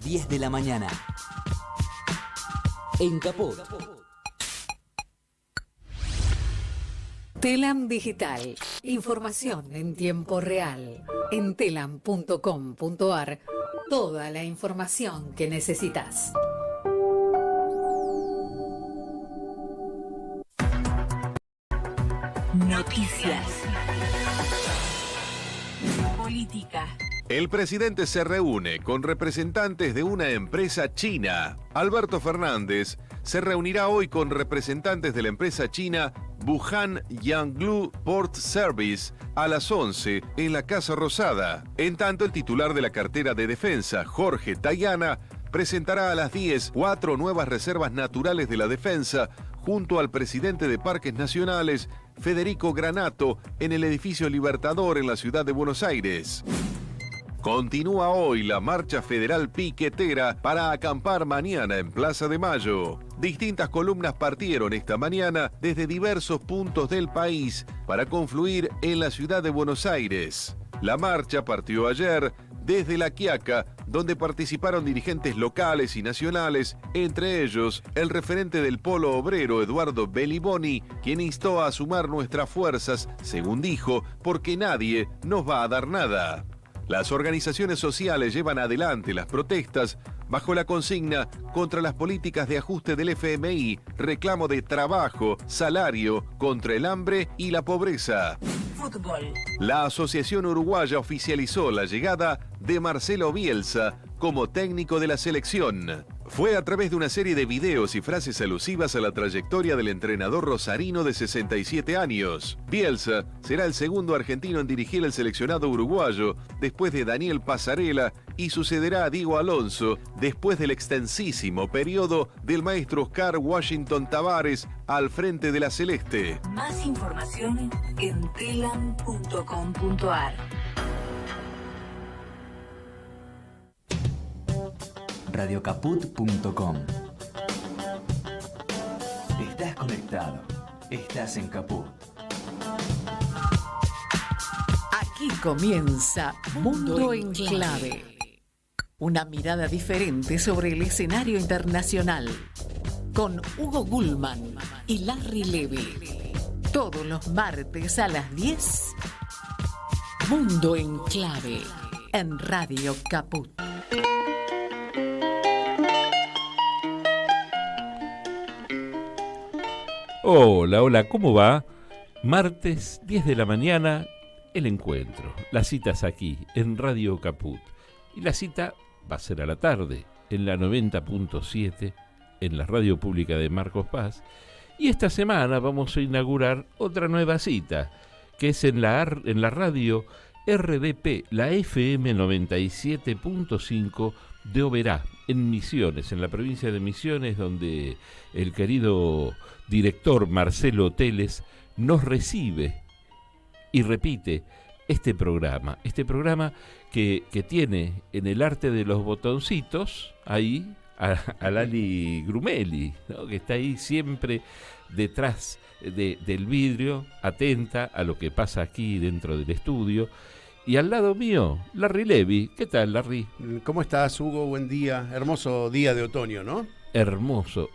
10 de la mañana. En Caput. Telam Digital. Información en tiempo real. En telam.com.ar. Toda la información que necesitas. Noticias. Política. El presidente se reúne con representantes de una empresa china. Alberto Fernández se reunirá hoy con representantes de la empresa china Wuhan Yanglu Port Service a las 11 en la Casa Rosada. En tanto, el titular de la cartera de defensa, Jorge Tayana, presentará a las 10 4 nuevas reservas naturales de la defensa junto al presidente de Parques Nacionales, Federico Granato, en el edificio Libertador en la ciudad de Buenos Aires. Continúa hoy la marcha federal piquetera para acampar mañana en Plaza de Mayo. Distintas columnas partieron esta mañana desde diversos puntos del país para confluir en la ciudad de Buenos Aires. La marcha partió ayer desde La Quiaca, donde participaron dirigentes locales y nacionales, entre ellos el referente del Polo Obrero Eduardo Belliboni, quien instó a sumar nuestras fuerzas, según dijo, porque nadie nos va a dar nada. Las organizaciones sociales llevan adelante las protestas bajo la consigna contra las políticas de ajuste del FMI, reclamo de trabajo, salario, contra el hambre y la pobreza. Fútbol. La Asociación Uruguaya oficializó la llegada de Marcelo Bielsa como técnico de la selección. Fue a través de una serie de videos y frases alusivas a la trayectoria del entrenador rosarino de 67 años. Bielsa será el segundo argentino en dirigir el seleccionado uruguayo, después de Daniel Passarella, y sucederá a Diego Alonso después del extensísimo periodo del maestro Oscar Washington Tabárez al frente de la Celeste. Más información en telam.com.ar. Radiocaput.com. Estás conectado. Estás en Caput. Aquí comienza Mundo en Clave. Una mirada diferente sobre el escenario internacional. Con Hugo Gulman y Larry Levy. Todos los martes a las 10. Mundo en Clave. En Radio Caput. Hola, hola, ¿cómo va? Martes, 10 de la mañana, el encuentro. Las citas aquí, en Radio Caput. Y la cita va a ser a la tarde, en la 90.7, en la radio pública de Marcos Paz. Y esta semana vamos a inaugurar otra nueva cita, que es en la radio RDP, la FM 97.5 de Oberá, en Misiones, en la provincia de Misiones, donde el querido director Marcelo Teles nos recibe y repite este programa que tiene en el arte de los botoncitos ahí a Lali Grumeli, ¿no? Que está ahí siempre detrás del vidrio, atenta a lo que pasa aquí dentro del estudio. Y al lado mío, Larry Levy. ¿Qué tal, Larry? ¿Cómo estás, Hugo? Buen día. Hermoso día de otoño, ¿no? Hermoso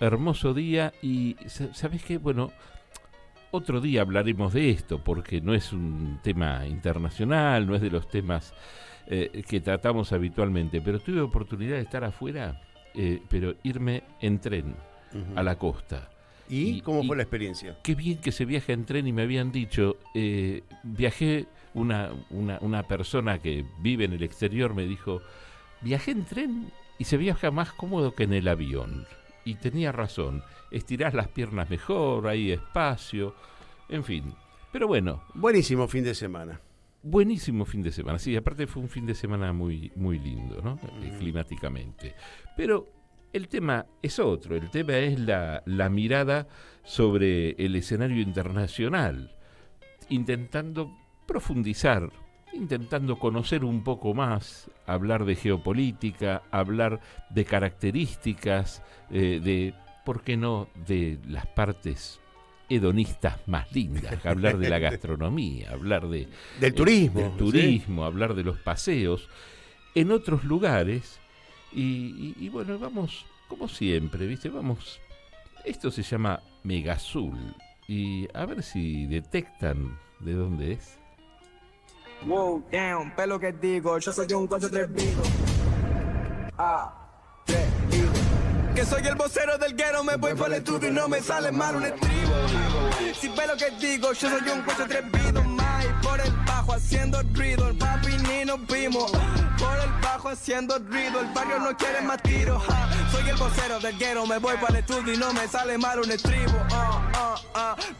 día. Y ¿sabés qué? Bueno, otro día hablaremos de esto, porque no es un tema internacional, no es de los temas que tratamos habitualmente, pero tuve oportunidad de estar afuera, pero irme en tren a la costa. ¿Y cómo fue la experiencia? Qué bien que se viaja en tren, y me habían dicho, viajé, una persona que vive en el exterior me dijo, viajé en tren y se viaja más cómodo que en el avión. Y tenía razón, estirás las piernas mejor, hay espacio, en fin. Pero bueno. Buenísimo fin de semana. Buenísimo fin de semana, sí, aparte fue un fin de semana muy, muy lindo, ¿no? Climáticamente. Pero el tema es otro, el tema es la mirada sobre el escenario internacional, intentando profundizar, intentando conocer un poco más, hablar de geopolítica, hablar de características, ¿por qué no?, de las partes hedonistas más lindas, hablar de la gastronomía, hablar del turismo, ¿sí? Hablar de los paseos. En otros lugares Y bueno, vamos, como siempre, ¿viste? Vamos, esto se llama Megazul, y a ver si detectan de dónde es. Wow, damn, pelo que digo, yo soy un coche atrevido. Atrevido. Que soy el vocero del guero, me voy por el estudio y no me sale mal un estribo. Si ve lo que digo, yo soy un coche atrevido. Mai, por el bajo haciendo ruido, el papi ni nos vimos. Por el bajo haciendo ruido, el barrio no quiere más tiros. Soy el vocero del guero, me voy para el estudio y no me sale mal un estribo.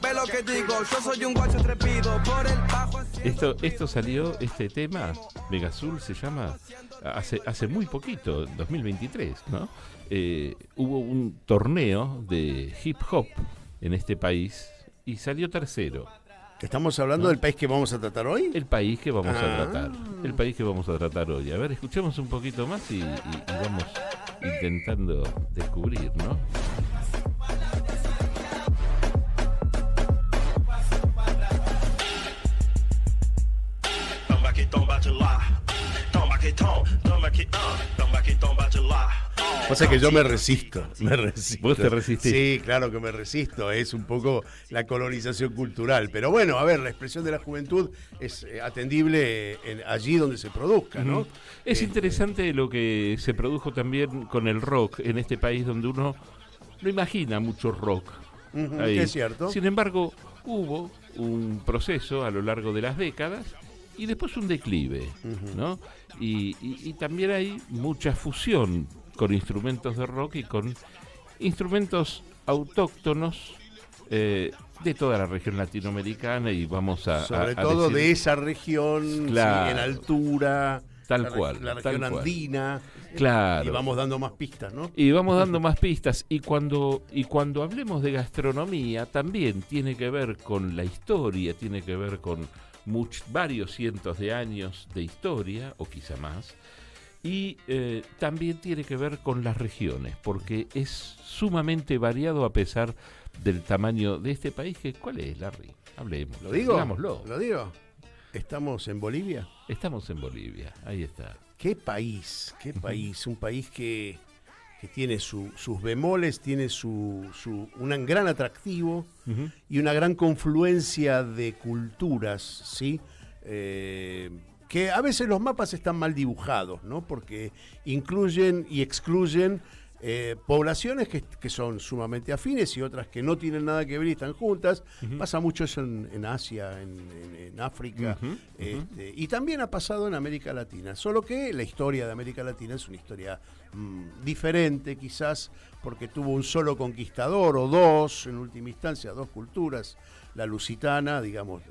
Ve lo que digo, yo soy un guacho atrevido. Por el bajo haciendo Esto salió, este tema, Megazul se llama, hace muy poquito, en 2023, ¿no? Hubo un torneo de hip hop en este país y salió tercero. ¿Estamos hablando del país que vamos a tratar hoy? El país que vamos a tratar. El país que vamos a tratar hoy. A ver, escuchemos un poquito más y vamos intentando descubrir, ¿no? Pasa que yo me resisto. ¿Vos te resistís? Sí, claro que me resisto. Es un poco la colonización cultural. Pero bueno, a ver, la expresión de la juventud es atendible allí donde se produzca, ¿no? Es interesante lo que se produjo también con el rock en este país donde uno no imagina mucho rock. Ahí. Es cierto. Sin embargo, hubo un proceso a lo largo de las décadas y después un declive, ¿no? Y también hay mucha fusión con instrumentos de rock y con instrumentos autóctonos de toda la región latinoamericana, y vamos a sobre todo decir, de esa región, claro, sí, en altura, tal cual, la región tal cual. andina. Claro. Y vamos dando más pistas, ¿no? Y vamos dando más pistas. Y cuando hablemos de gastronomía, también tiene que ver con la historia, tiene que ver con varios cientos de años de historia, o quizá más. Y también tiene que ver con las regiones, porque es sumamente variado a pesar del tamaño de este país. ¿Cuál es, Larry? Hablemos. ¿Lo digo? Digámoslo. ¿Lo digo? ¿Estamos en Bolivia? Estamos en Bolivia, ahí está. ¿Qué país? ¿Qué país? Un país que tiene sus bemoles, tiene un gran atractivo y una gran confluencia de culturas, ¿sí? Que a veces los mapas están mal dibujados, ¿no? Porque incluyen y excluyen poblaciones que son sumamente afines y otras que no tienen nada que ver y están juntas. Pasa mucho eso en Asia, en África, y también ha pasado en América Latina. Solo que la historia de América Latina es una historia diferente, quizás porque tuvo un solo conquistador o dos, en última instancia, dos culturas, la lusitana, digamos,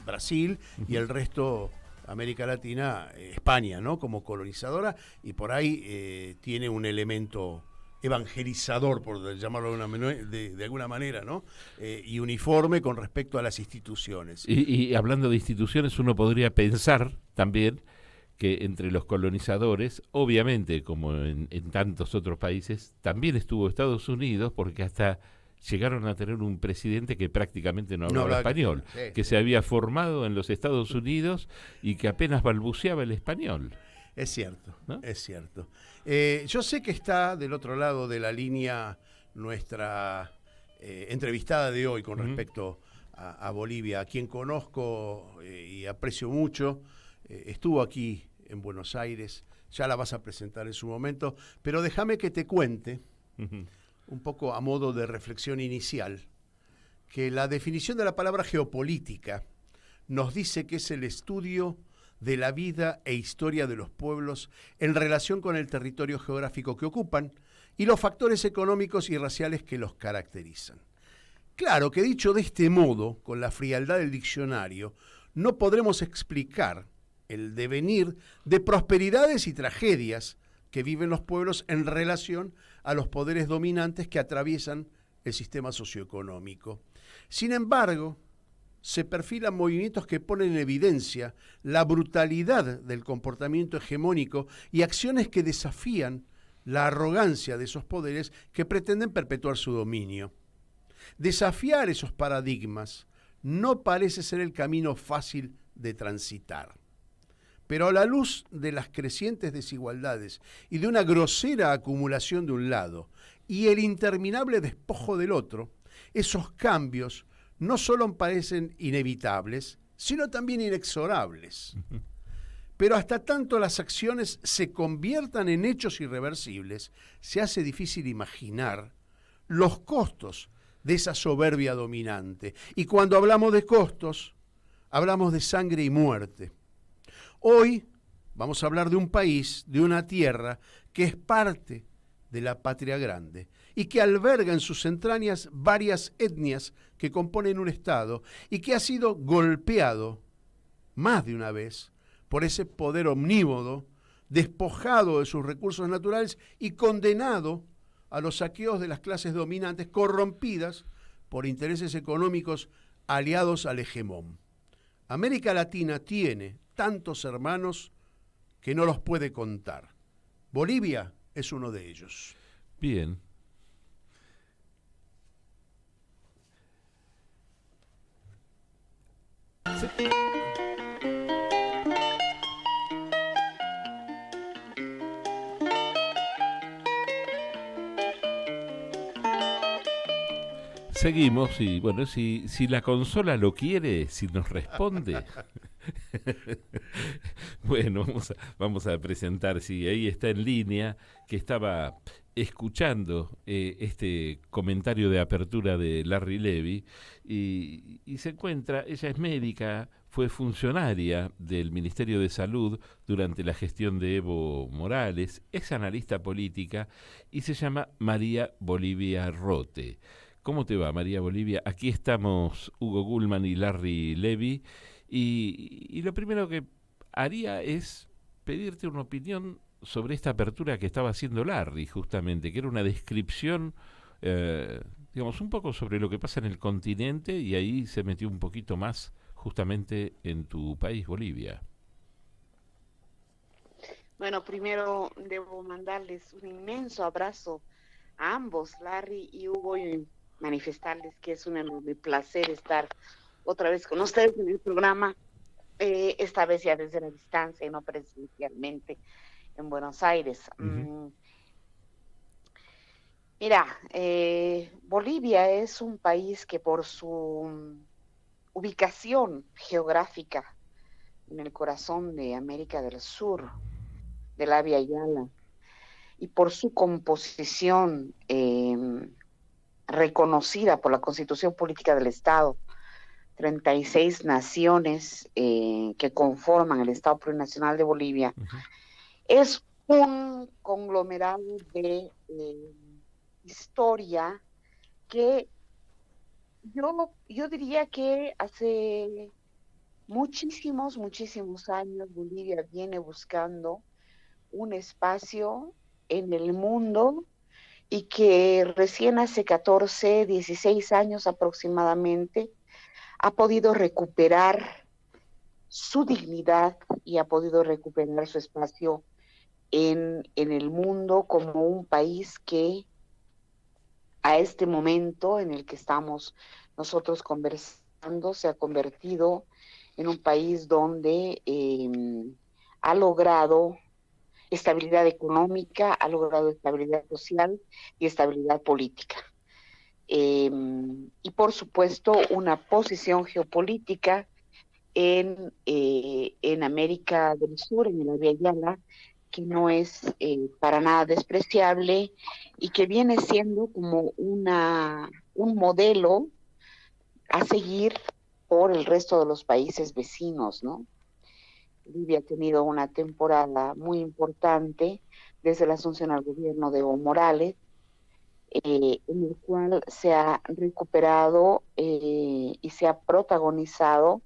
Brasil, y el resto América Latina, España, ¿no? Como colonizadora, y por ahí tiene un elemento evangelizador, por llamarlo de alguna manera, ¿no? Y uniforme con respecto a las instituciones. Y hablando de instituciones, uno podría pensar también que entre los colonizadores, obviamente, como en tantos otros países, también estuvo Estados Unidos, porque hasta llegaron a tener un presidente que prácticamente no hablaba español, que se había formado en los Estados Unidos y que apenas balbuceaba el español. Es cierto, ¿no? Es cierto. Yo sé que está del otro lado de la línea nuestra entrevistada de hoy con respecto a Bolivia, a quien conozco y aprecio mucho. Estuvo aquí en Buenos Aires, ya la vas a presentar en su momento, pero déjame que te cuente, un poco a modo de reflexión inicial, que la definición de la palabra geopolítica nos dice que es el estudio de la vida e historia de los pueblos en relación con el territorio geográfico que ocupan y los factores económicos y raciales que los caracterizan. Claro que dicho de este modo, con la frialdad del diccionario, no podremos explicar el devenir de prosperidades y tragedias que viven los pueblos en relación a los poderes dominantes que atraviesan el sistema socioeconómico. Sin embargo, se perfilan movimientos que ponen en evidencia la brutalidad del comportamiento hegemónico y acciones que desafían la arrogancia de esos poderes que pretenden perpetuar su dominio. Desafiar esos paradigmas no parece ser el camino fácil de transitar. Pero a la luz de las crecientes desigualdades y de una grosera acumulación de un lado y el interminable despojo del otro, esos cambios no solo parecen inevitables, sino también inexorables. Pero hasta tanto las acciones se conviertan en hechos irreversibles, se hace difícil imaginar los costos de esa soberbia dominante. Y cuando hablamos de costos, hablamos de sangre y muerte. Hoy vamos a hablar de un país, de una tierra que es parte de la patria grande y que alberga en sus entrañas varias etnias que componen un Estado y que ha sido golpeado más de una vez por ese poder omnímodo, despojado de sus recursos naturales y condenado a los saqueos de las clases dominantes corrompidas por intereses económicos aliados al hegemón. América Latina tiene tantos hermanos que no los puede contar. Bolivia es uno de ellos. Bien. Sí. Seguimos y bueno, si la consola lo quiere, si nos responde. Bueno, vamos a presentar, sí, ahí está en línea, que estaba escuchando este comentario de apertura de Larry Levy y se encuentra, ella es médica, fue funcionaria del Ministerio de Salud durante la gestión de Evo Morales, es analista política y se llama María Bolivia Rote. ¿Cómo te va, María Bolivia? Aquí estamos Hugo Gulman y Larry Levy y lo primero que haría es pedirte una opinión sobre esta apertura que estaba haciendo Larry, justamente, que era una descripción, digamos, un poco sobre lo que pasa en el continente y ahí se metió un poquito más justamente en tu país, Bolivia. Bueno, primero debo mandarles un inmenso abrazo a ambos, Larry y Hugo, y manifestarles que es un enorme placer estar otra vez con ustedes en el programa, esta vez ya desde la distancia y no presencialmente en Buenos Aires. Uh-huh. Mira, Bolivia es un país que por su ubicación geográfica en el corazón de América del Sur, de la Via Yala, y por su composición reconocida por la Constitución Política del Estado, 36 naciones que conforman el Estado Plurinacional de Bolivia, uh-huh. Es un conglomerado de historia que yo diría que hace muchísimos años Bolivia viene buscando un espacio en el mundo y que recién hace 14, 16 años aproximadamente ha podido recuperar su dignidad y ha podido recuperar su espacio en el mundo como un país que a este momento en el que estamos nosotros conversando se ha convertido en un país donde ha logrado estabilidad económica, ha logrado estabilidad social y estabilidad política. Y por supuesto una posición geopolítica en América del Sur, en la Via Yala, que no es para nada despreciable y que viene siendo como un modelo a seguir por el resto de los países vecinos, ¿no? Bolivia ha tenido una temporada muy importante desde la asunción al gobierno de Evo Morales, en el cual se ha recuperado y se ha protagonizado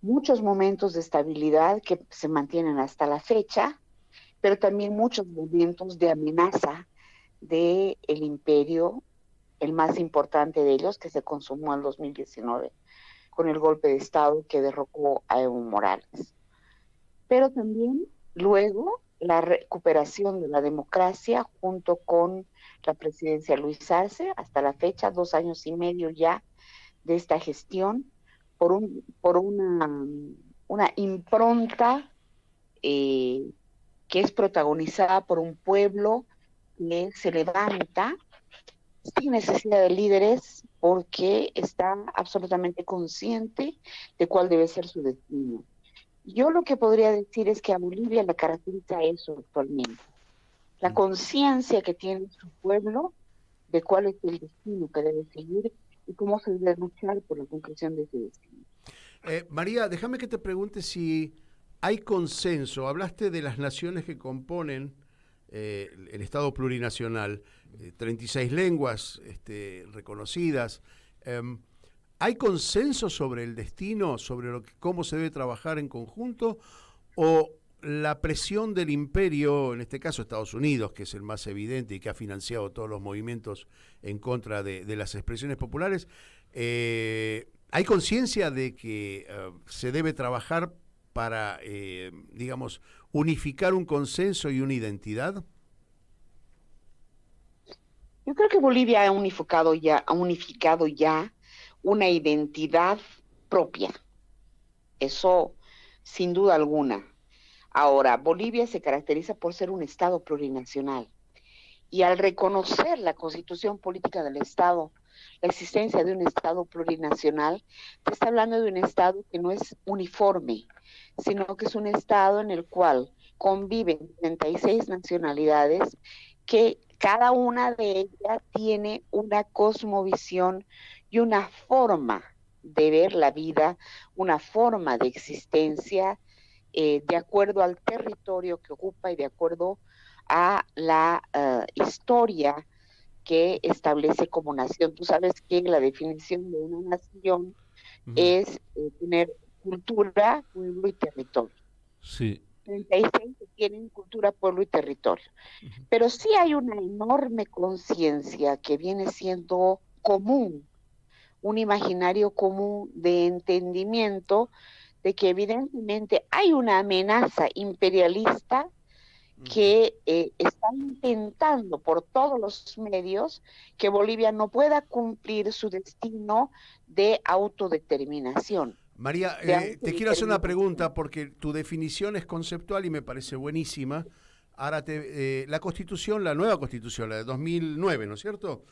muchos momentos de estabilidad que se mantienen hasta la fecha, pero también muchos momentos de amenaza del imperio, el más importante de ellos, que se consumó en 2019 con el golpe de Estado que derrocó a Evo Morales. Pero también luego la recuperación de la democracia junto con la presidencia Luis Arce, hasta la fecha, 2 años y medio ya de esta gestión, por una una impronta que es protagonizada por un pueblo que se levanta sin necesidad de líderes porque está absolutamente consciente de cuál debe ser su destino. Yo lo que podría decir es que a Bolivia le caracteriza eso actualmente, la conciencia que tiene su pueblo de cuál es el destino que debe seguir y cómo se debe luchar por la concreción de ese destino. María, déjame que te pregunte si hay consenso. Hablaste de las naciones que componen el Estado plurinacional, 36 lenguas reconocidas. ¿Hay consenso sobre el destino, sobre cómo se debe trabajar en conjunto? ¿O la presión del imperio, en este caso Estados Unidos, que es el más evidente y que ha financiado todos los movimientos en contra de las expresiones populares, hay conciencia de que se debe trabajar para, digamos, unificar un consenso y una identidad? Yo creo que Bolivia ha unificado ya una identidad propia. Eso, sin duda alguna. Ahora, Bolivia se caracteriza por ser un Estado plurinacional. Y al reconocer la Constitución Política del Estado, la existencia de un Estado plurinacional, se está hablando de un Estado que no es uniforme, sino que es un Estado en el cual conviven 36 nacionalidades que cada una de ellas tiene una cosmovisión y una forma de ver la vida, una forma de existencia de acuerdo al territorio que ocupa y de acuerdo a la historia que establece como nación. Tú sabes que la definición de una nación es tener cultura, pueblo y territorio. Sí. 36 que tienen cultura, pueblo y territorio. Pero sí hay una enorme conciencia que viene siendo común, un imaginario común de entendimiento de que evidentemente hay una amenaza imperialista que está intentando por todos los medios que Bolivia no pueda cumplir su destino de autodeterminación. María, te quiero hacer una pregunta porque tu definición es conceptual y me parece buenísima. Ahora, la Constitución, la nueva Constitución, la de 2009, ¿no es cierto?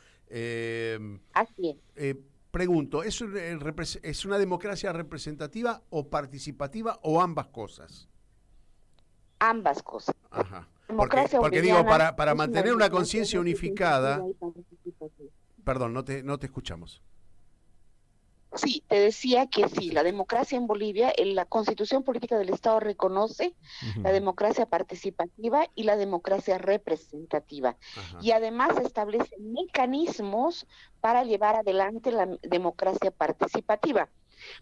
Así es. Pregunto, ¿es una democracia representativa o participativa o ambas cosas? Ambas cosas. Ajá. Porque digo, para mantener una conciencia unificada... Perdón, no te escuchamos. Sí, te decía que sí, la democracia en Bolivia, la Constitución Política del Estado reconoce la democracia participativa y la democracia representativa. Y además establece mecanismos para llevar adelante la democracia participativa.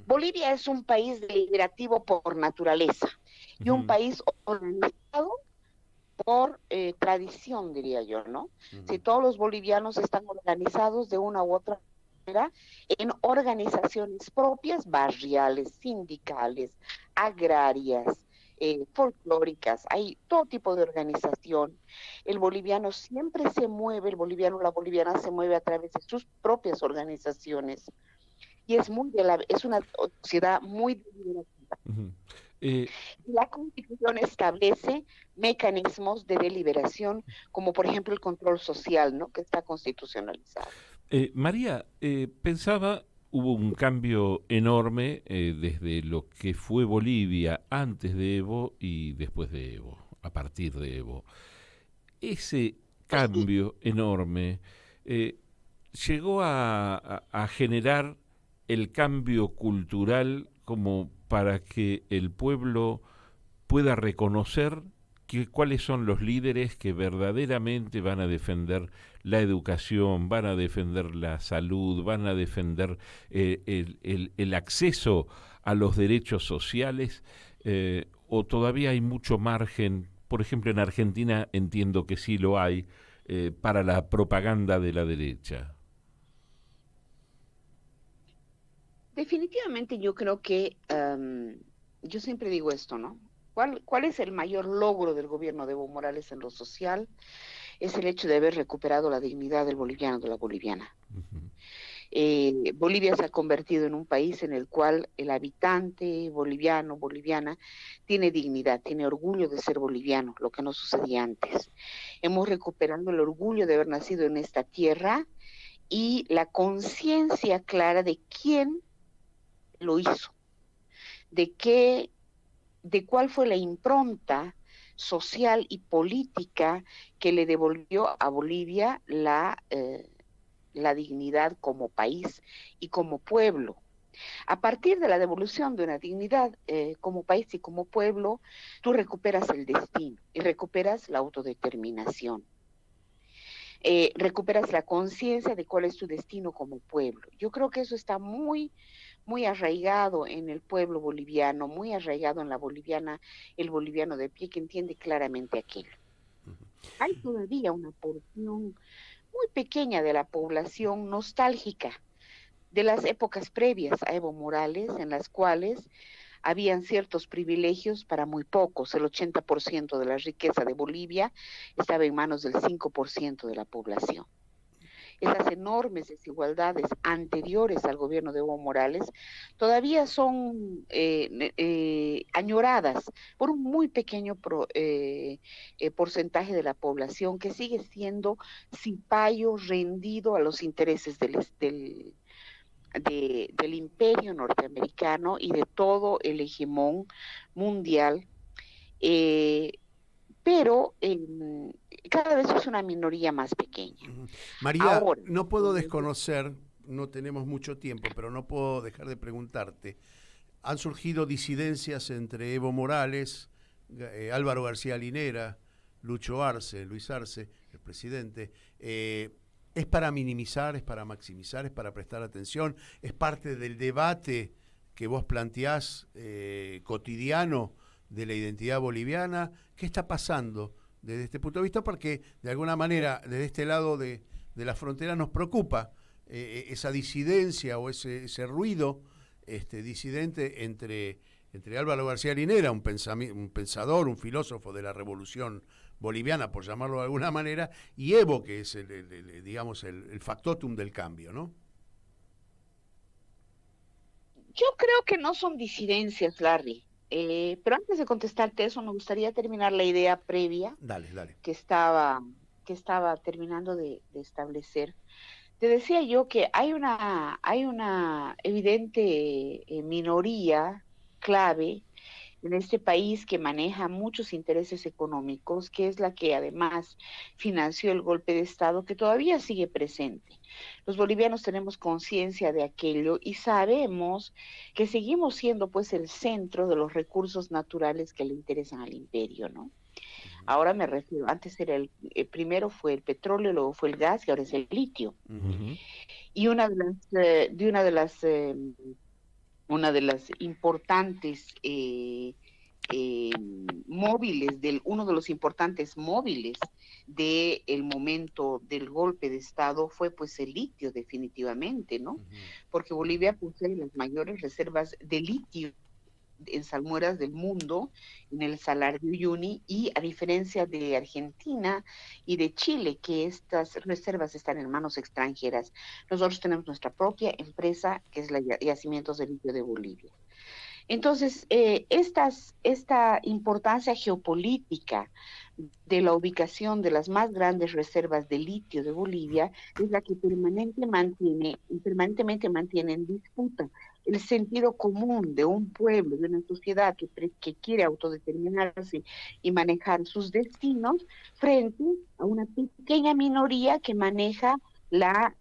Bolivia es un país deliberativo por naturaleza y un país organizado por tradición, diría yo, ¿no? Si todos los bolivianos están organizados de una u otra manera en organizaciones propias, barriales, sindicales, agrarias, folclóricas, hay todo tipo de organización. El boliviano siempre se mueve, el boliviano, la boliviana se mueve a través de sus propias organizaciones y es una sociedad muy deliberativa. La Constitución establece mecanismos de deliberación, como por ejemplo el control social, ¿no?, que está constitucionalizado. María, pensaba, hubo un cambio enorme desde lo que fue Bolivia antes de Evo y después de Evo, a partir de Evo. Ese cambio enorme llegó a generar el cambio cultural como para que el pueblo pueda reconocer cuáles son los líderes que verdaderamente van a defender la educación, van a defender la salud, van a defender el acceso a los derechos sociales, o todavía hay mucho margen. Por ejemplo, en Argentina entiendo que sí lo hay, para la propaganda de la derecha. Definitivamente yo creo que, yo siempre digo esto, ¿no? ¿Cuál es el mayor logro del gobierno de Evo Morales en lo social? Es el hecho de haber recuperado la dignidad del boliviano, de la boliviana. Bolivia se ha convertido en un país en el cual el habitante boliviano, boliviana, tiene dignidad, tiene orgullo de ser boliviano, lo que no sucedía antes. Hemos recuperado el orgullo de haber nacido en esta tierra y la conciencia clara de quién lo hizo, de cuál fue la impronta social y política que le devolvió a Bolivia la dignidad como país y como pueblo. A partir de la devolución de una dignidad como país y como pueblo, tú recuperas el destino y recuperas la autodeterminación. Recuperas la conciencia de cuál es tu destino como pueblo. Yo creo que eso está muy arraigado en el pueblo boliviano, muy arraigado en la boliviana, el boliviano de pie que entiende claramente aquello. Hay todavía una porción muy pequeña de la población nostálgica de las épocas previas a Evo Morales, en las cuales habían ciertos privilegios para muy pocos. El 80% de la riqueza de Bolivia estaba en manos del 5% de la población. Esas enormes desigualdades anteriores al gobierno de Evo Morales todavía son añoradas por un muy pequeño porcentaje de la población que sigue siendo cipayo rendido a los intereses del imperio norteamericano y de todo el hegemón mundial, pero cada vez es una minoría más pequeña. María, ahora, no puedo desconocer, no tenemos mucho tiempo, pero no puedo dejar de preguntarte, han surgido disidencias entre Evo Morales, Álvaro García Linera, Lucho Arce, Luis Arce, el presidente. ¿Es para minimizar, es para maximizar, es para prestar atención? ¿Es parte del debate que vos planteás cotidiano de la identidad boliviana? ¿Qué está pasando desde este punto de vista? Porque de alguna manera desde este lado de la frontera nos preocupa esa disidencia o ese ruido disidente entre Álvaro García Linera, un pensador, un filósofo de la revolución boliviana, por llamarlo de alguna manera, y Evo, que es el factotum del cambio, ¿no? Yo creo que no son disidencias, Larry. Pero antes de contestarte eso, me gustaría terminar la idea previa dale. que estaba terminando de establecer. Te decía yo que hay una evidente minoría clave en este país que maneja muchos intereses económicos, que es la que además financió el golpe de Estado, que todavía sigue presente. Los bolivianos tenemos conciencia de aquello y sabemos que seguimos siendo pues el centro de los recursos naturales que le interesan al imperio, ¿no? Ahora me refiero, antes era primero fue el petróleo, luego fue el gas y ahora es el litio. Y una de las importantes uno de los importantes móviles del momento del golpe de Estado fue pues el litio, definitivamente, ¿no? Porque Bolivia posee las mayores reservas de litio en salmueras del mundo, en el Salar de Uyuni, y a diferencia de Argentina y de Chile, que estas reservas están en manos extranjeras, nosotros tenemos nuestra propia empresa, que es la Yacimientos de Litio de Bolivia. Entonces, esta importancia geopolítica de la ubicación de las más grandes reservas de litio de Bolivia es la que permanentemente mantiene en disputa el sentido común de un pueblo, de una sociedad que quiere autodeterminarse y manejar sus destinos frente a una pequeña minoría que maneja la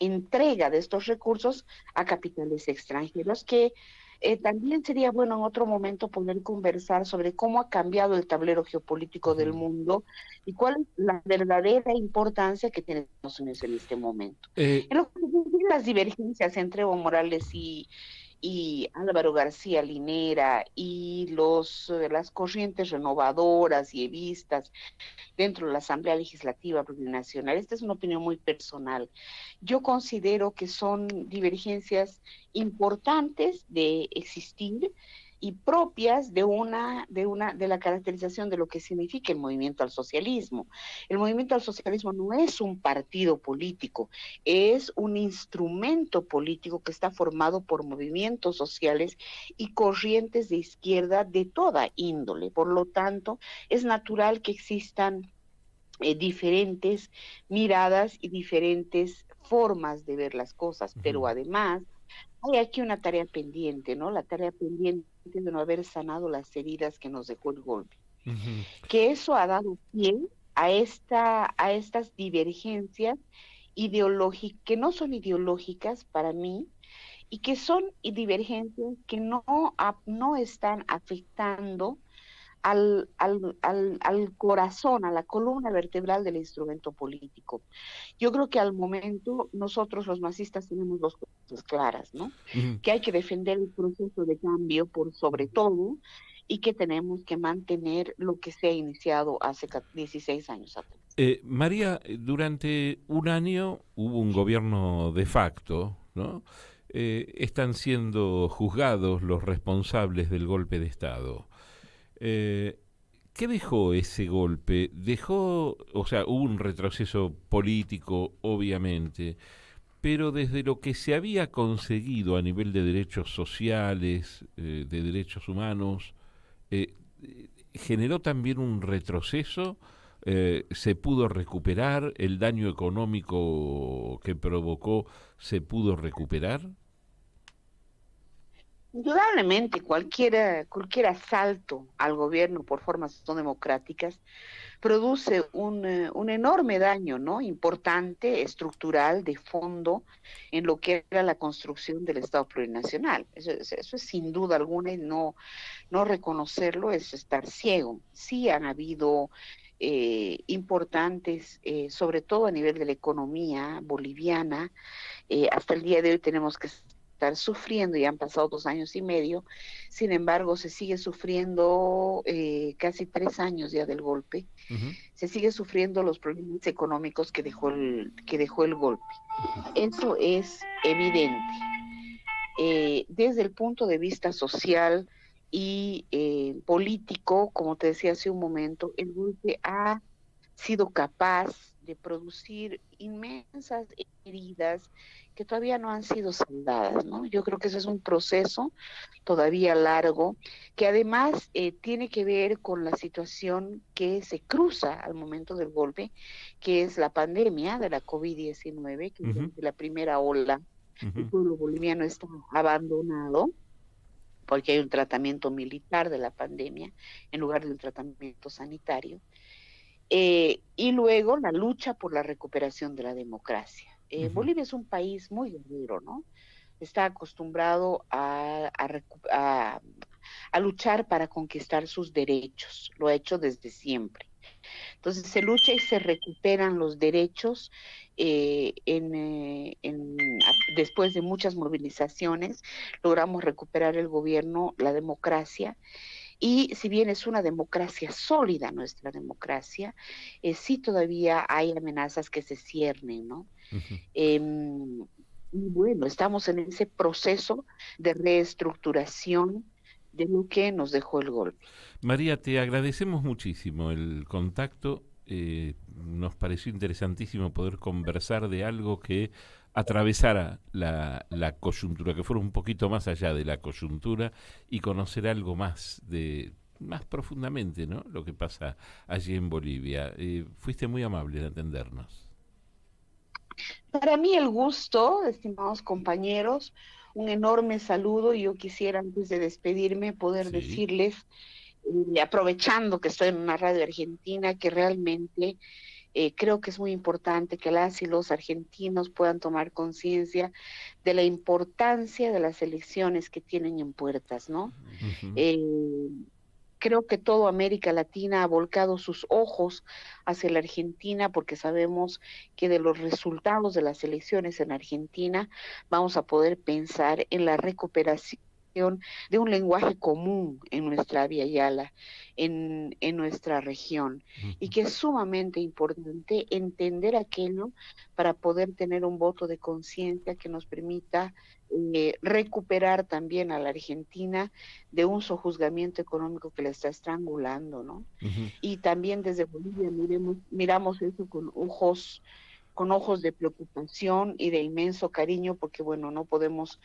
entrega de estos recursos a capitales extranjeros, que también sería bueno en otro momento poder conversar sobre cómo ha cambiado el tablero geopolítico del mundo y cuál es la verdadera importancia que tenemos en este momento. En lo que significan las divergencias entre Evo Morales y Álvaro García Linera y las corrientes renovadoras y evistas dentro de la Asamblea Legislativa Plurinacional, esta es una opinión muy personal. Yo considero que son divergencias importantes de existir y propias de la caracterización de lo que significa el movimiento al socialismo. El movimiento al socialismo no es un partido político, es un instrumento político que está formado por movimientos sociales y corrientes de izquierda de toda índole. Por lo tanto, es natural que existan diferentes miradas y diferentes formas de ver las cosas, pero además hay aquí una tarea pendiente, ¿no? La tarea pendiente de no haber sanado las heridas que nos dejó el golpe. Que eso ha dado pie a estas divergencias ideológicas, que no son ideológicas para mí, y que son divergencias que no están afectando al corazón, a la columna vertebral del instrumento político. Yo creo que al momento nosotros los masistas tenemos dos cosas claras, ¿no? Que hay que defender el proceso de cambio por sobre todo, y que tenemos que mantener lo que se ha iniciado hace 16 años atrás. María, durante un año hubo un gobierno de facto, ¿no? Están siendo juzgados los responsables del golpe de Estado. ¿Qué dejó ese golpe? O sea, hubo un retroceso político, obviamente, pero desde lo que se había conseguido a nivel de derechos sociales, de derechos humanos, ¿generó también un retroceso? ¿Se pudo recuperar? ¿El daño económico que provocó se pudo recuperar? Indudablemente, cualquier asalto al gobierno por formas no democráticas produce un enorme daño, ¿no? Importante, estructural, de fondo, en lo que era la construcción del Estado plurinacional. Eso es sin duda alguna, y no reconocerlo es estar ciego. Sí han habido importantes, sobre todo a nivel de la economía boliviana. Hasta el día de hoy tenemos que estar sufriendo, y han pasado 2 años y medio, sin embargo se sigue sufriendo casi 3 años ya del golpe, se sigue sufriendo los problemas económicos que dejó el golpe. Eso es evidente. Desde el punto de vista social y político, como te decía hace un momento, el golpe ha sido capaz de producir inmensas heridas que todavía no han sido saldadas, ¿no? Yo creo que ese es un proceso todavía largo, que además tiene que ver con la situación que se cruza al momento del golpe, que es la pandemia de la COVID-19, que desde la primera ola el pueblo boliviano está abandonado, porque hay un tratamiento militar de la pandemia en lugar de un tratamiento sanitario. Y luego la lucha por la recuperación de la democracia. Bolivia es un país muy guerrero, ¿no? Está acostumbrado a luchar para conquistar sus derechos, lo ha hecho desde siempre. Entonces se lucha y se recuperan los derechos después de muchas movilizaciones, logramos recuperar el gobierno, la democracia. Y si bien es una democracia sólida nuestra democracia, sí todavía hay amenazas que se ciernen, ¿no? Y bueno, estamos en ese proceso de reestructuración de lo que nos dejó el golpe. María, te agradecemos muchísimo el contacto. Nos pareció interesantísimo poder conversar de algo que atravesara la coyuntura, que fuera un poquito más allá de la coyuntura y conocer algo más profundamente, ¿no? Lo que pasa allí en Bolivia. Fuiste muy amable en atendernos. Para mí el gusto, estimados compañeros, un enorme saludo, y yo quisiera antes de despedirme poder decirles, aprovechando que estoy en una radio argentina, que realmente creo que es muy importante que las y los argentinos puedan tomar conciencia de la importancia de las elecciones que tienen en puertas, ¿no? Creo que toda América Latina ha volcado sus ojos hacia la Argentina, porque sabemos que de los resultados de las elecciones en Argentina vamos a poder pensar en la recuperación creación de un lenguaje común en nuestra Via Yala, en nuestra región, y que es sumamente importante entender aquello para poder tener un voto de conciencia que nos permita recuperar también a la Argentina de un sojuzgamiento económico que la está estrangulando, ¿no? Y también desde Bolivia miramos eso con ojos de preocupación y de inmenso cariño, porque bueno, no podemos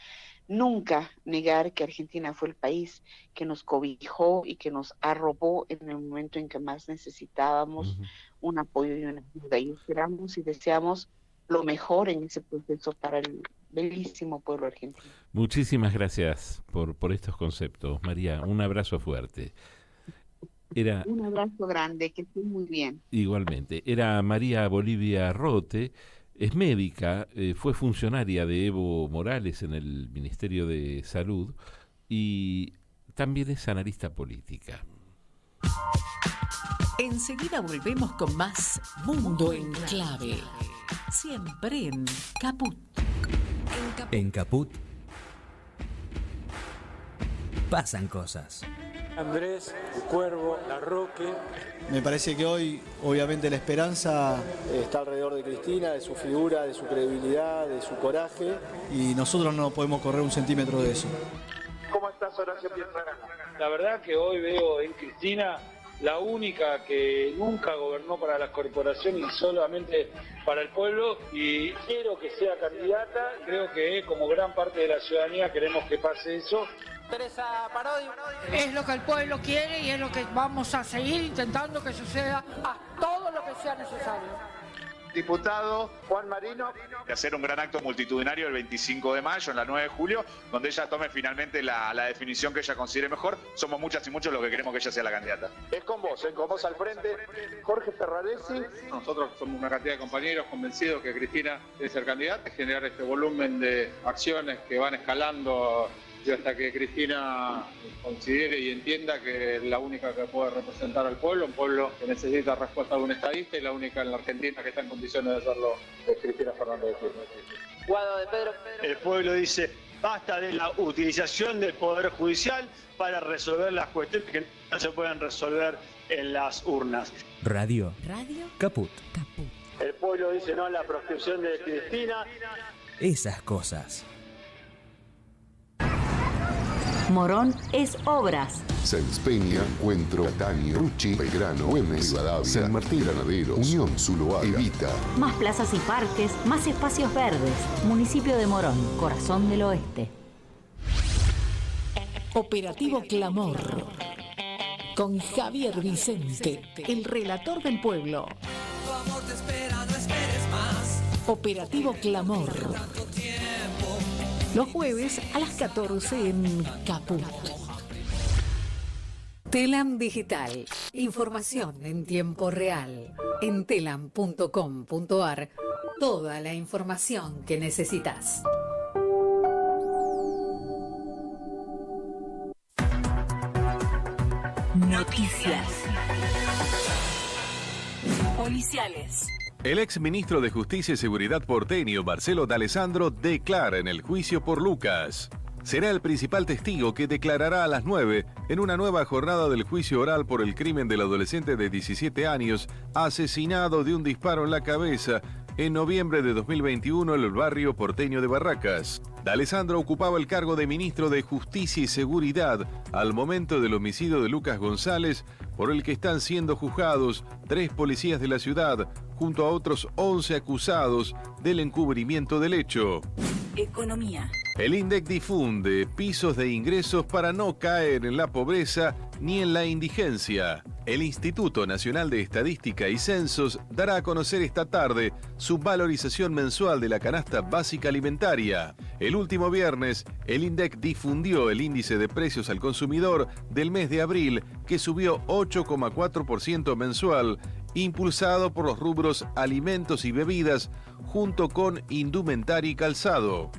nunca negar que Argentina fue el país que nos cobijó y que nos arropó en el momento en que más necesitábamos un apoyo y una ayuda, y esperamos y deseamos lo mejor en ese proceso para el bellísimo pueblo argentino. Muchísimas gracias por estos conceptos, María. Un abrazo fuerte. Un abrazo grande, que esté muy bien. Igualmente. Era María Bolivia Rote, es médica, fue funcionaria de Evo Morales en el Ministerio de Salud y también es analista política. Enseguida volvemos con más Mundo en Clave. Siempre en Caput. En Caput pasan cosas. Andrés, el Cuervo, Larroque. Me parece que hoy, obviamente, la esperanza está alrededor de Cristina, de su figura, de su credibilidad, de su coraje. Y nosotros no podemos correr un centímetro de eso. ¿Cómo estás, Horacio Pietragana? La verdad que hoy veo en Cristina la única que nunca gobernó para las corporaciones y solamente para el pueblo, y quiero que sea candidata. Creo que como gran parte de la ciudadanía queremos que pase eso. Teresa Parodi. Es lo que el pueblo quiere y es lo que vamos a seguir intentando que suceda a todo lo que sea necesario. Diputado Juan Marino. De hacer un gran acto multitudinario el 25 de mayo, en la 9 de julio, donde ella tome finalmente la definición que ella considere mejor. Somos muchas y muchos los que queremos que ella sea la candidata. Es con vos al frente. Jorge Ferraresi. Nosotros somos una cantidad de compañeros convencidos que Cristina debe ser candidata, generar este volumen de acciones que van escalando hasta que Cristina considere y entienda que es la única que puede representar al pueblo, un pueblo que necesita respuesta de un estadista, y la única en la Argentina que está en condiciones de hacerlo es Cristina Fernández de Kirchner. Guado de Pedro. El pueblo dice, basta de la utilización del Poder Judicial para resolver las cuestiones que no se pueden resolver en las urnas. Radio Caput. El pueblo dice no a la proscripción de Cristina. Esas cosas. Morón es Obras. Sáenz Peña, Encuentro, Catania, Ruchi, Belgrano, Güemes, Rivadavia, San Martín, Granaderos, Unión, Zuloaga, Evita. Más plazas y parques, más espacios verdes. Municipio de Morón, corazón del oeste. Operativo Clamor. Con Javier Vicente, el relator del pueblo. Tu amor te espera, no esperes más. Operativo Clamor. Los jueves a las 14 en Caput. Telam Digital. Información en tiempo real. En telam.com.ar. Toda la información que necesitas. Noticias policiales. El ex ministro de Justicia y Seguridad porteño, Marcelo D'Alessandro, declara en el juicio por Lucas. Será el principal testigo que declarará a las 9 en una nueva jornada del juicio oral por el crimen del adolescente de 17 años asesinado de un disparo en la cabeza en noviembre de 2021 en el barrio porteño de Barracas. D'Alessandro ocupaba el cargo de ministro de Justicia y Seguridad al momento del homicidio de Lucas González, por el que están siendo juzgados 3 policías de la ciudad, junto a otros 11 acusados del encubrimiento del hecho. Economía. El INDEC difunde pisos de ingresos para no caer en la pobreza ni en la indigencia. El Instituto Nacional de Estadística y Censos dará a conocer esta tarde su valorización mensual de la canasta básica alimentaria. El último viernes, el INDEC difundió el índice de precios al consumidor del mes de abril, que subió 8,4% mensual, impulsado por los rubros alimentos y bebidas, junto con indumentaria y calzado.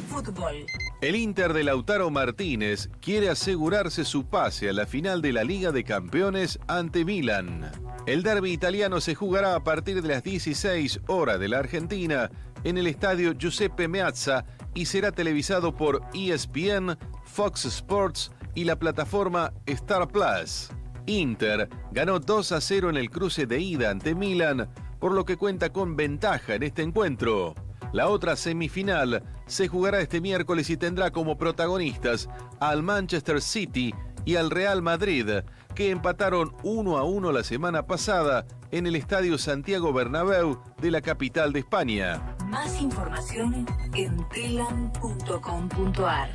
Fútbol. El Inter de Lautaro Martínez quiere asegurarse su pase a la final de la Liga de Campeones ante Milan. El derbi italiano se jugará a partir de las 16 horas de la Argentina en el estadio Giuseppe Meazza y será televisado por ESPN, Fox Sports y la plataforma Star Plus. Inter ganó 2-0 en el cruce de ida ante Milan, por lo que cuenta con ventaja en este encuentro. La otra semifinal se jugará este miércoles y tendrá como protagonistas al Manchester City y al Real Madrid, que empataron 1-1 la semana pasada en el Estadio Santiago Bernabéu de la capital de España. Más información en telam.com.ar.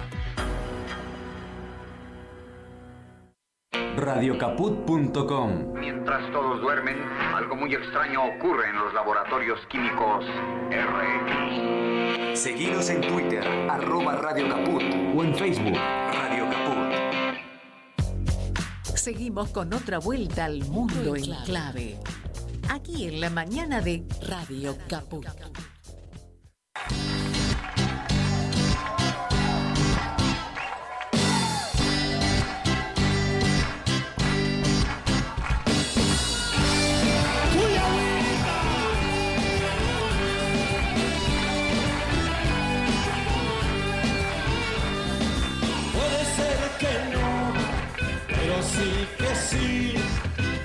Radiocaput.com. Mientras todos duermen, algo muy extraño ocurre en los laboratorios químicos RX. Seguinos en Twitter, @Radio Caput, o en Facebook, Radio Caput. Seguimos con otra vuelta al mundo en clave. Aquí en la mañana de Radio Caput. Sí que sí,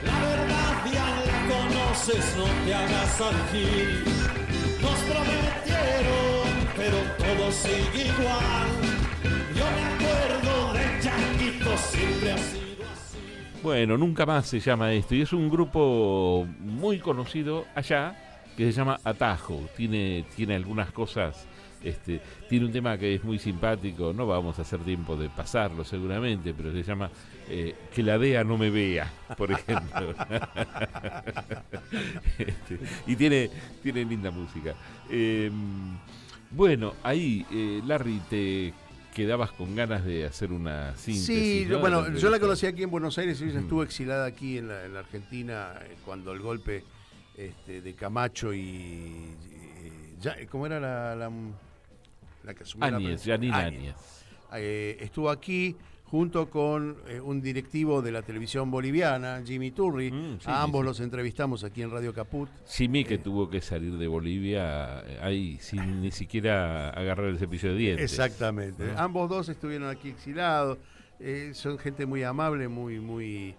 la verdad ya la conoces, no te hagas al gil. Nos prometieron, pero todo sigue igual. Yo me acuerdo de Changuito, siempre ha sido así. Bueno, Nunca Más se llama esto, y es un grupo muy conocido allá que se llama Atajo. Tiene algunas cosas. Tiene un tema que es muy simpático, no vamos a hacer tiempo de pasarlo seguramente, pero se llama Que la DEA no me vea, por ejemplo. Y tiene linda música. Bueno, ahí, Larry, te quedabas con ganas de hacer una síntesis. Sí, ¿no? bueno, yo la conocí aquí en Buenos Aires y ella estuvo exilada aquí en la Argentina cuando el golpe de Camacho y ¿cómo era la que asumió Áñez, Yanina Áñez. Estuvo aquí junto con un directivo de la televisión boliviana, Jimmy Turri. A ambos los entrevistamos aquí en Radio Caput. Jimmy, que tuvo que salir de Bolivia ahí sin ni siquiera agarrar el cepillo de dientes. Exactamente. ¿No? Ambos dos estuvieron aquí exilados. Son gente muy amable, muy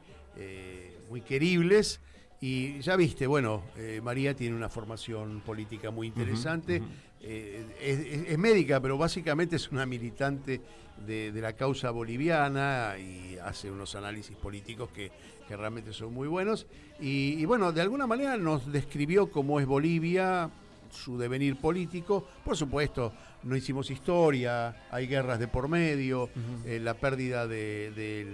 queribles. Y ya viste, bueno, María tiene una formación política muy interesante. Es médica, pero básicamente es una militante de la causa boliviana y hace unos análisis políticos que realmente son muy buenos. Y bueno, de alguna manera nos describió cómo es Bolivia, su devenir político. Por supuesto, no hicimos historia, hay guerras de por medio, la pérdida de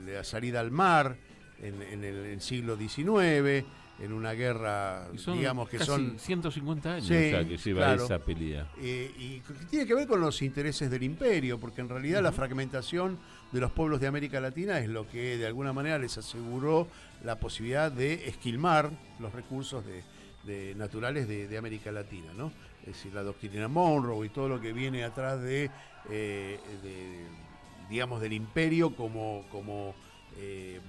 la salida al mar en el siglo XIX, en una guerra, digamos que son 150 años sí, ya que lleva esa pelea. Y tiene que ver con los intereses del imperio, porque en realidad la fragmentación de los pueblos de América Latina es lo que de alguna manera les aseguró la posibilidad de esquilmar los recursos naturales de América Latina, ¿no? Es decir, la doctrina Monroe y todo lo que viene atrás digamos, del imperio como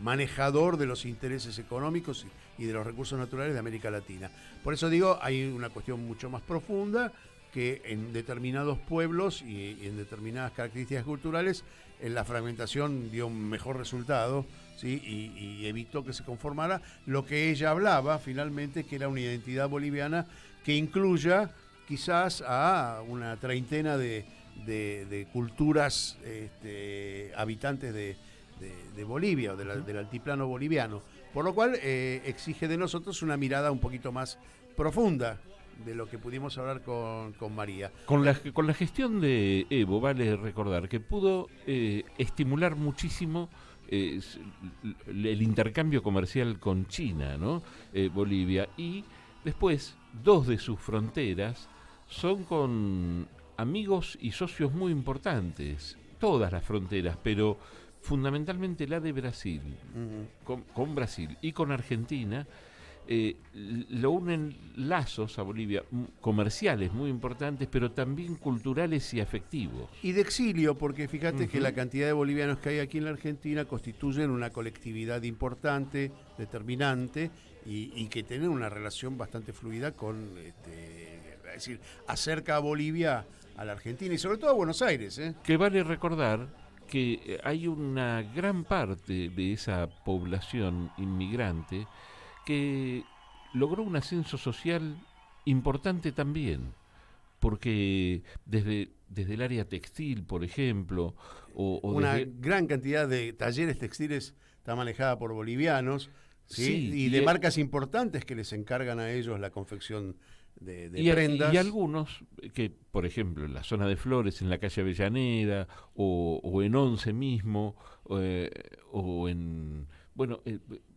manejador de los intereses económicos y de los recursos naturales de América Latina. Por eso digo, hay una cuestión mucho más profunda que en determinados pueblos y en determinadas características culturales, en la fragmentación dio un mejor resultado, ¿sí? y evitó que se conformara lo que ella hablaba finalmente, que era una identidad boliviana que incluya quizás a una treintena de culturas habitantes de Bolivia o del altiplano boliviano, por lo cual exige de nosotros una mirada un poquito más profunda de lo que pudimos hablar con María. Con la gestión de Evo, vale recordar que pudo estimular muchísimo el intercambio comercial con China, ¿no? Bolivia, y después 2 de sus fronteras son con amigos y socios muy importantes, todas las fronteras, pero fundamentalmente la de Brasil, con Brasil y con Argentina, lo unen lazos a Bolivia, comerciales muy importantes, pero también culturales y afectivos. Y de exilio, porque fíjate que la cantidad de bolivianos que hay aquí en la Argentina constituyen una colectividad importante, determinante, y que tienen una relación bastante fluida con, es decir, acerca a Bolivia a la Argentina y sobre todo a Buenos Aires. Que vale recordar que hay una gran parte de esa población inmigrante que logró un ascenso social importante también, porque desde el área textil, por ejemplo, una gran cantidad de talleres textiles está manejada por bolivianos, ¿sí? Sí, y de marcas importantes que les encargan a ellos la confección de prendas. Y algunos que, por ejemplo, en la zona de Flores, en la calle Avellaneda, o en Once mismo, o en... Bueno,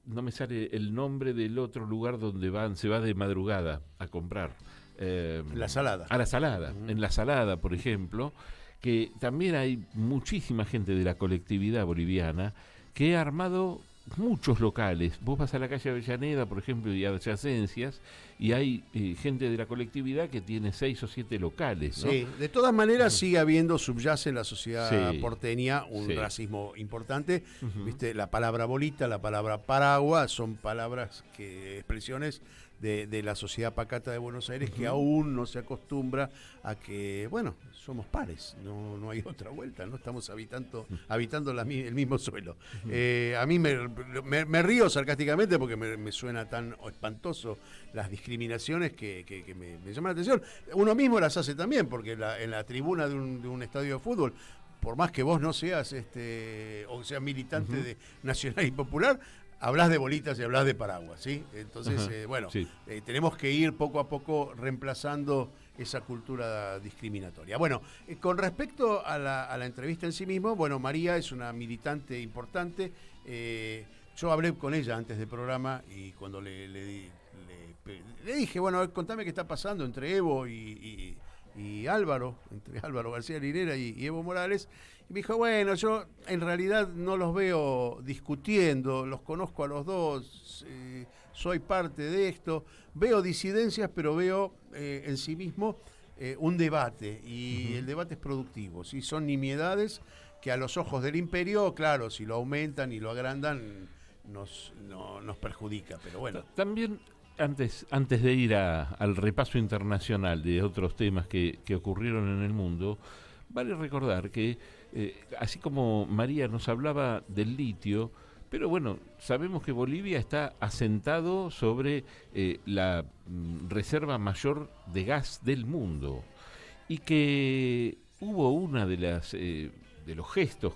no me sale el nombre del otro lugar donde se va de madrugada a comprar. La Salada. A La Salada. En La Salada, por ejemplo, que también hay muchísima gente de la colectividad boliviana que ha armado muchos locales. Vos vas a la calle Avellaneda, por ejemplo, y adyacencias, y hay gente de la colectividad que tiene 6 o 7 locales, ¿no? Sí, de todas maneras sigue habiendo, subyace en la sociedad Sí. porteña un Sí. racismo importante. Viste, la palabra bolita, la palabra paraguas son palabras expresiones de la sociedad pacata de Buenos Aires que aún no se acostumbra a que, bueno, somos pares, no hay otra vuelta, no estamos habitando el mismo suelo. A mí me río sarcásticamente porque me suena tan espantoso las discriminaciones que me llaman la atención. Uno mismo las hace también, porque en la tribuna de un estadio de fútbol, por más que vos no seas o seas militante de Nacional y Popular, hablás de bolitas y hablás de paraguas, ¿sí? Entonces, Sí. Tenemos que ir poco a poco reemplazando esa cultura discriminatoria. Bueno, con respecto a la entrevista en sí mismo, bueno, María es una militante importante. Yo hablé con ella antes del programa y cuando le dije, bueno, contame qué está pasando entre Evo y Álvaro, entre Álvaro García Linera y Evo Morales. Y me dijo, bueno, yo en realidad no los veo discutiendo, los conozco a los dos, soy parte de esto, veo disidencias, pero veo en sí mismo un debate, y el debate es productivo, ¿sí? Son nimiedades que a los ojos del imperio, claro, si lo aumentan y lo agrandan, nos perjudica, pero bueno. También, antes de ir al repaso internacional de otros temas que ocurrieron en el mundo, vale recordar que, así como María nos hablaba del litio, pero bueno, sabemos que Bolivia está asentado sobre la reserva mayor de gas del mundo, y que hubo una de los gestos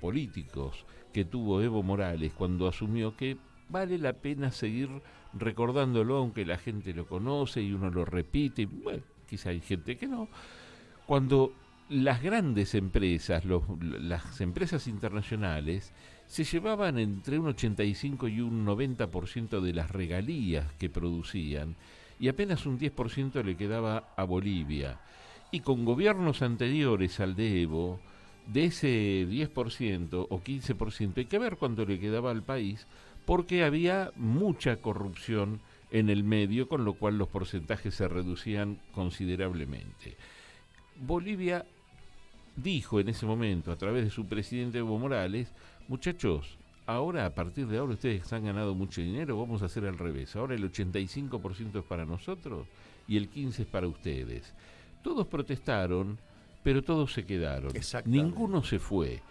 políticos que tuvo Evo Morales cuando asumió, que vale la pena seguir recordándolo, aunque la gente lo conoce y uno lo repite, bueno, quizá hay gente que no. Cuando las grandes empresas, las empresas internacionales, se llevaban entre un 85 y un 90% de las regalías que producían, y apenas un 10% le quedaba a Bolivia. Y con gobiernos anteriores al de Evo, de ese 10% o 15%, hay que ver cuánto le quedaba al país, porque había mucha corrupción en el medio, con lo cual los porcentajes se reducían considerablemente. Bolivia dijo en ese momento, a través de su presidente Evo Morales, muchachos, ahora, a partir de ahora, ustedes han ganado mucho dinero, vamos a hacer al revés. Ahora el 85% es para nosotros y el 15% es para ustedes. Todos protestaron, pero todos se quedaron. Ninguno se fue.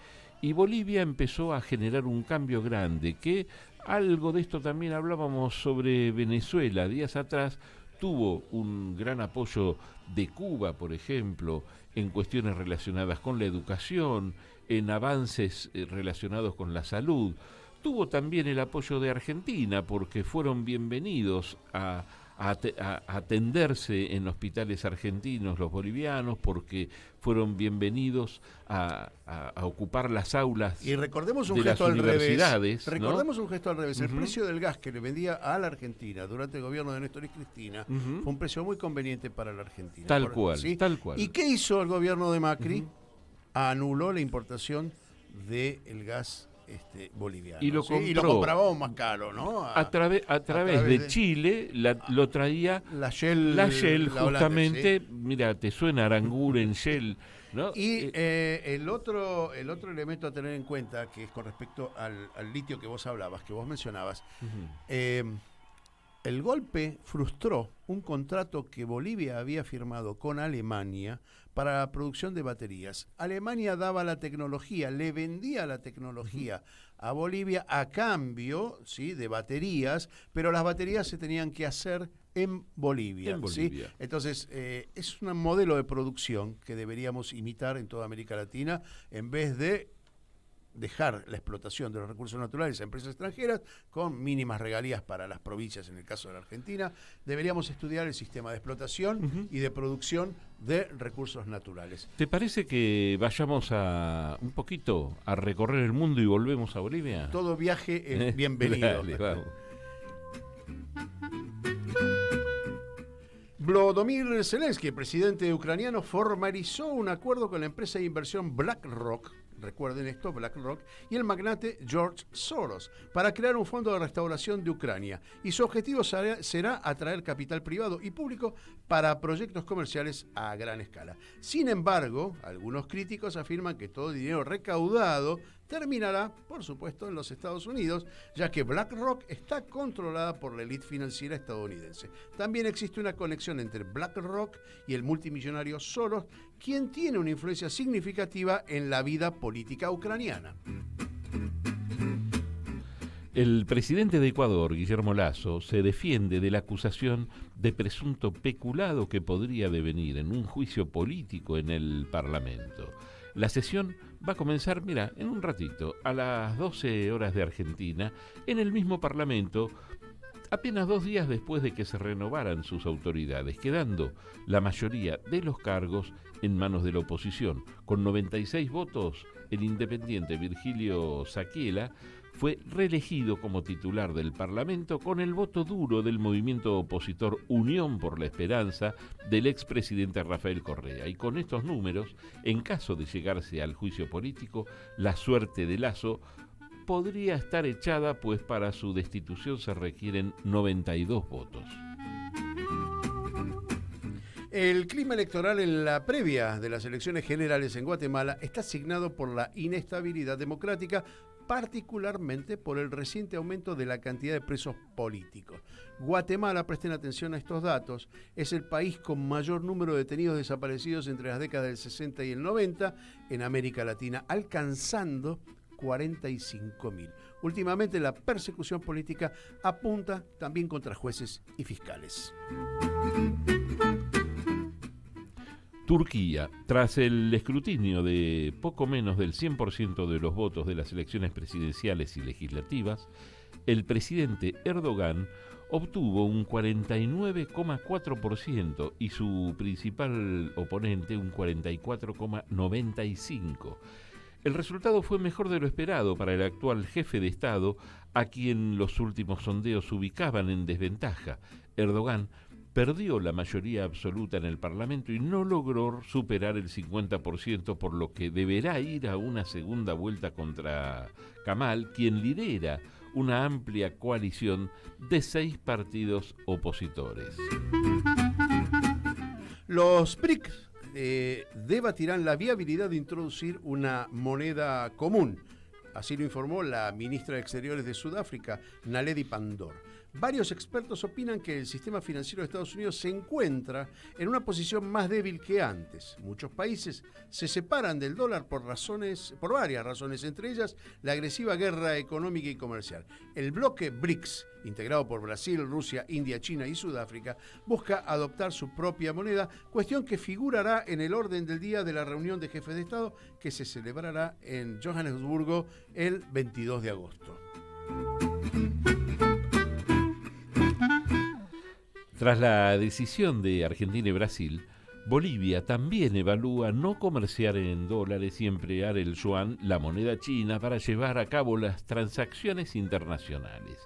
Y Bolivia empezó a generar un cambio grande, que algo de esto también hablábamos sobre Venezuela días atrás. Tuvo un gran apoyo de Cuba, por ejemplo, en cuestiones relacionadas con la educación, en avances relacionados con la salud. Tuvo también el apoyo de Argentina, porque fueron bienvenidos a atenderse en hospitales argentinos los bolivianos, porque fueron bienvenidos a ocupar las aulas y recordemos un de gesto las universidades. Al revés. Recordemos, ¿no?, un gesto al revés. El Uh-huh. precio del gas que le vendía a la Argentina durante el gobierno de Néstor y Cristina Uh-huh. fue un precio muy conveniente para la Argentina. Tal cual. ¿Y qué hizo el gobierno de Macri? Uh-huh. Anuló la importación del gas boliviano. Y lo comprábamos más caro, ¿no? A través de Chile lo traía la Shell justamente. ¿Sí? Mira, te suena Aranguren, Shell, ¿no? Y el otro elemento a tener en cuenta, que es con respecto al litio que vos hablabas, que vos mencionabas, el El golpe frustró un contrato que Bolivia había firmado con Alemania para la producción de baterías. Alemania daba la tecnología, le vendía la tecnología a Bolivia a cambio, ¿sí?, de baterías, pero las baterías se tenían que hacer en Bolivia. ¿Sí? Entonces, es un modelo de producción que deberíamos imitar en toda América Latina, en vez de dejar la explotación de los recursos naturales a empresas extranjeras con mínimas regalías para las provincias, en el caso de la Argentina. Deberíamos estudiar el sistema de explotación y de producción de recursos naturales. ¿Te parece que vayamos un poquito a recorrer el mundo y volvemos a Bolivia? Todo viaje es bienvenido. Dale, vamos. Volodymyr Zelensky, presidente ucraniano, formalizó un acuerdo con la empresa de inversión BlackRock, recuerden esto, BlackRock, y el magnate George Soros, para crear un fondo de restauración de Ucrania. Y su objetivo será atraer capital privado y público para proyectos comerciales a gran escala. Sin embargo, algunos críticos afirman que todo el dinero recaudado terminará, por supuesto, en los Estados Unidos, ya que BlackRock está controlada por la élite financiera estadounidense. También existe una conexión entre BlackRock y el multimillonario Soros, quien tiene una influencia significativa en la vida política ucraniana. El presidente de Ecuador, Guillermo Lasso, se defiende de la acusación de presunto peculado que podría devenir en un juicio político en el Parlamento. La sesión va a comenzar, en un ratito, a las 12 horas de Argentina, en el mismo Parlamento, apenas 2 días después de que se renovaran sus autoridades, quedando la mayoría de los cargos en manos de la oposición. Con 96 votos, el independiente Virgilio Saquiela fue reelegido como titular del Parlamento con el voto duro del movimiento opositor Unión por la Esperanza del expresidente Rafael Correa. Y con estos números, en caso de llegarse al juicio político, la suerte de Lasso podría estar echada, pues para su destitución se requieren 92 votos. El clima electoral en la previa de las elecciones generales en Guatemala está signado por la inestabilidad democrática, particularmente por el reciente aumento de la cantidad de presos políticos. Guatemala, presten atención a estos datos, es el país con mayor número de detenidos desaparecidos entre las décadas del 60 y el 90 en América Latina, alcanzando 45.000. Últimamente la persecución política apunta también contra jueces y fiscales. Turquía, tras el escrutinio de poco menos del 100% de los votos de las elecciones presidenciales y legislativas, el presidente Erdogan obtuvo un 49,4% y su principal oponente un 44,95%. El resultado fue mejor de lo esperado para el actual jefe de Estado, a quien los últimos sondeos ubicaban en desventaja. Erdogan perdió la mayoría absoluta en el Parlamento y no logró superar el 50%, por lo que deberá ir a una segunda vuelta contra Kemal, quien lidera una amplia coalición de 6 partidos opositores. Los BRICS debatirán la viabilidad de introducir una moneda común. Así lo informó la ministra de Exteriores de Sudáfrica, Naledi Pandor. Varios expertos opinan que el sistema financiero de Estados Unidos se encuentra en una posición más débil que antes. Muchos países se separan del dólar por varias razones, entre ellas la agresiva guerra económica y comercial. El bloque BRICS, integrado por Brasil, Rusia, India, China y Sudáfrica, busca adoptar su propia moneda, cuestión que figurará en el orden del día de la reunión de jefes de Estado que se celebrará en Johannesburgo el 22 de agosto. Tras la decisión de Argentina y Brasil, Bolivia también evalúa no comerciar en dólares y emplear el yuan, la moneda china, para llevar a cabo las transacciones internacionales.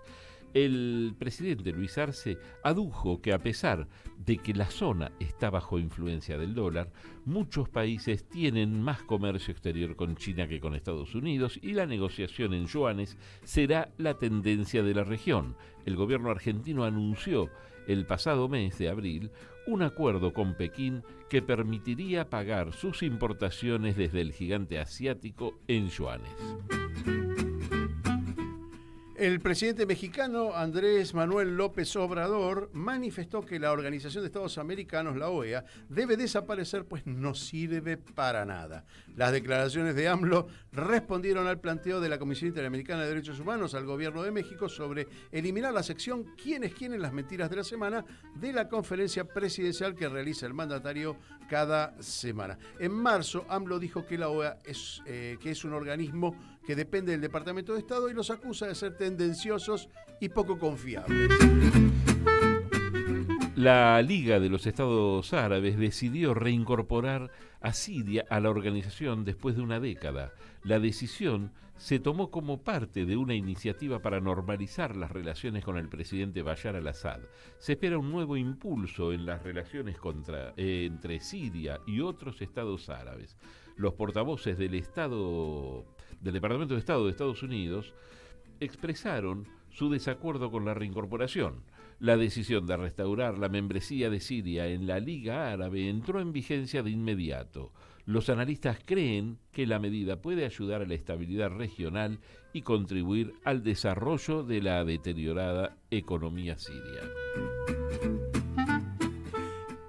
El presidente Luis Arce adujo que a pesar de que la zona está bajo influencia del dólar, muchos países tienen más comercio exterior con China que con Estados Unidos y la negociación en yuanes será la tendencia de la región. El gobierno argentino anunció el pasado mes de abril un acuerdo con Pekín que permitiría pagar sus importaciones desde el gigante asiático en yuanes. El presidente mexicano Andrés Manuel López Obrador manifestó que la Organización de Estados Americanos, la OEA, debe desaparecer pues no sirve para nada. Las declaraciones de AMLO respondieron al planteo de la Comisión Interamericana de Derechos Humanos al gobierno de México sobre eliminar la sección ¿Quiénes quieren las mentiras de la semana? De la conferencia presidencial que realiza el mandatario cada semana. En marzo, AMLO dijo que la OEA es un organismo que depende del Departamento de Estado y los acusa de ser tendenciosos y poco confiables. La Liga de los Estados Árabes decidió reincorporar a Siria a la organización después de una década. La decisión se tomó como parte de una iniciativa para normalizar las relaciones con el presidente Bashar al-Assad. Se espera un nuevo impulso en las relaciones entre Siria y otros estados árabes. Los portavoces del Departamento de Estado de Estados Unidos expresaron su desacuerdo con la reincorporación. La decisión de restaurar la membresía de Siria en la Liga Árabe entró en vigencia de inmediato. Los analistas creen que la medida puede ayudar a la estabilidad regional y contribuir al desarrollo de la deteriorada economía siria.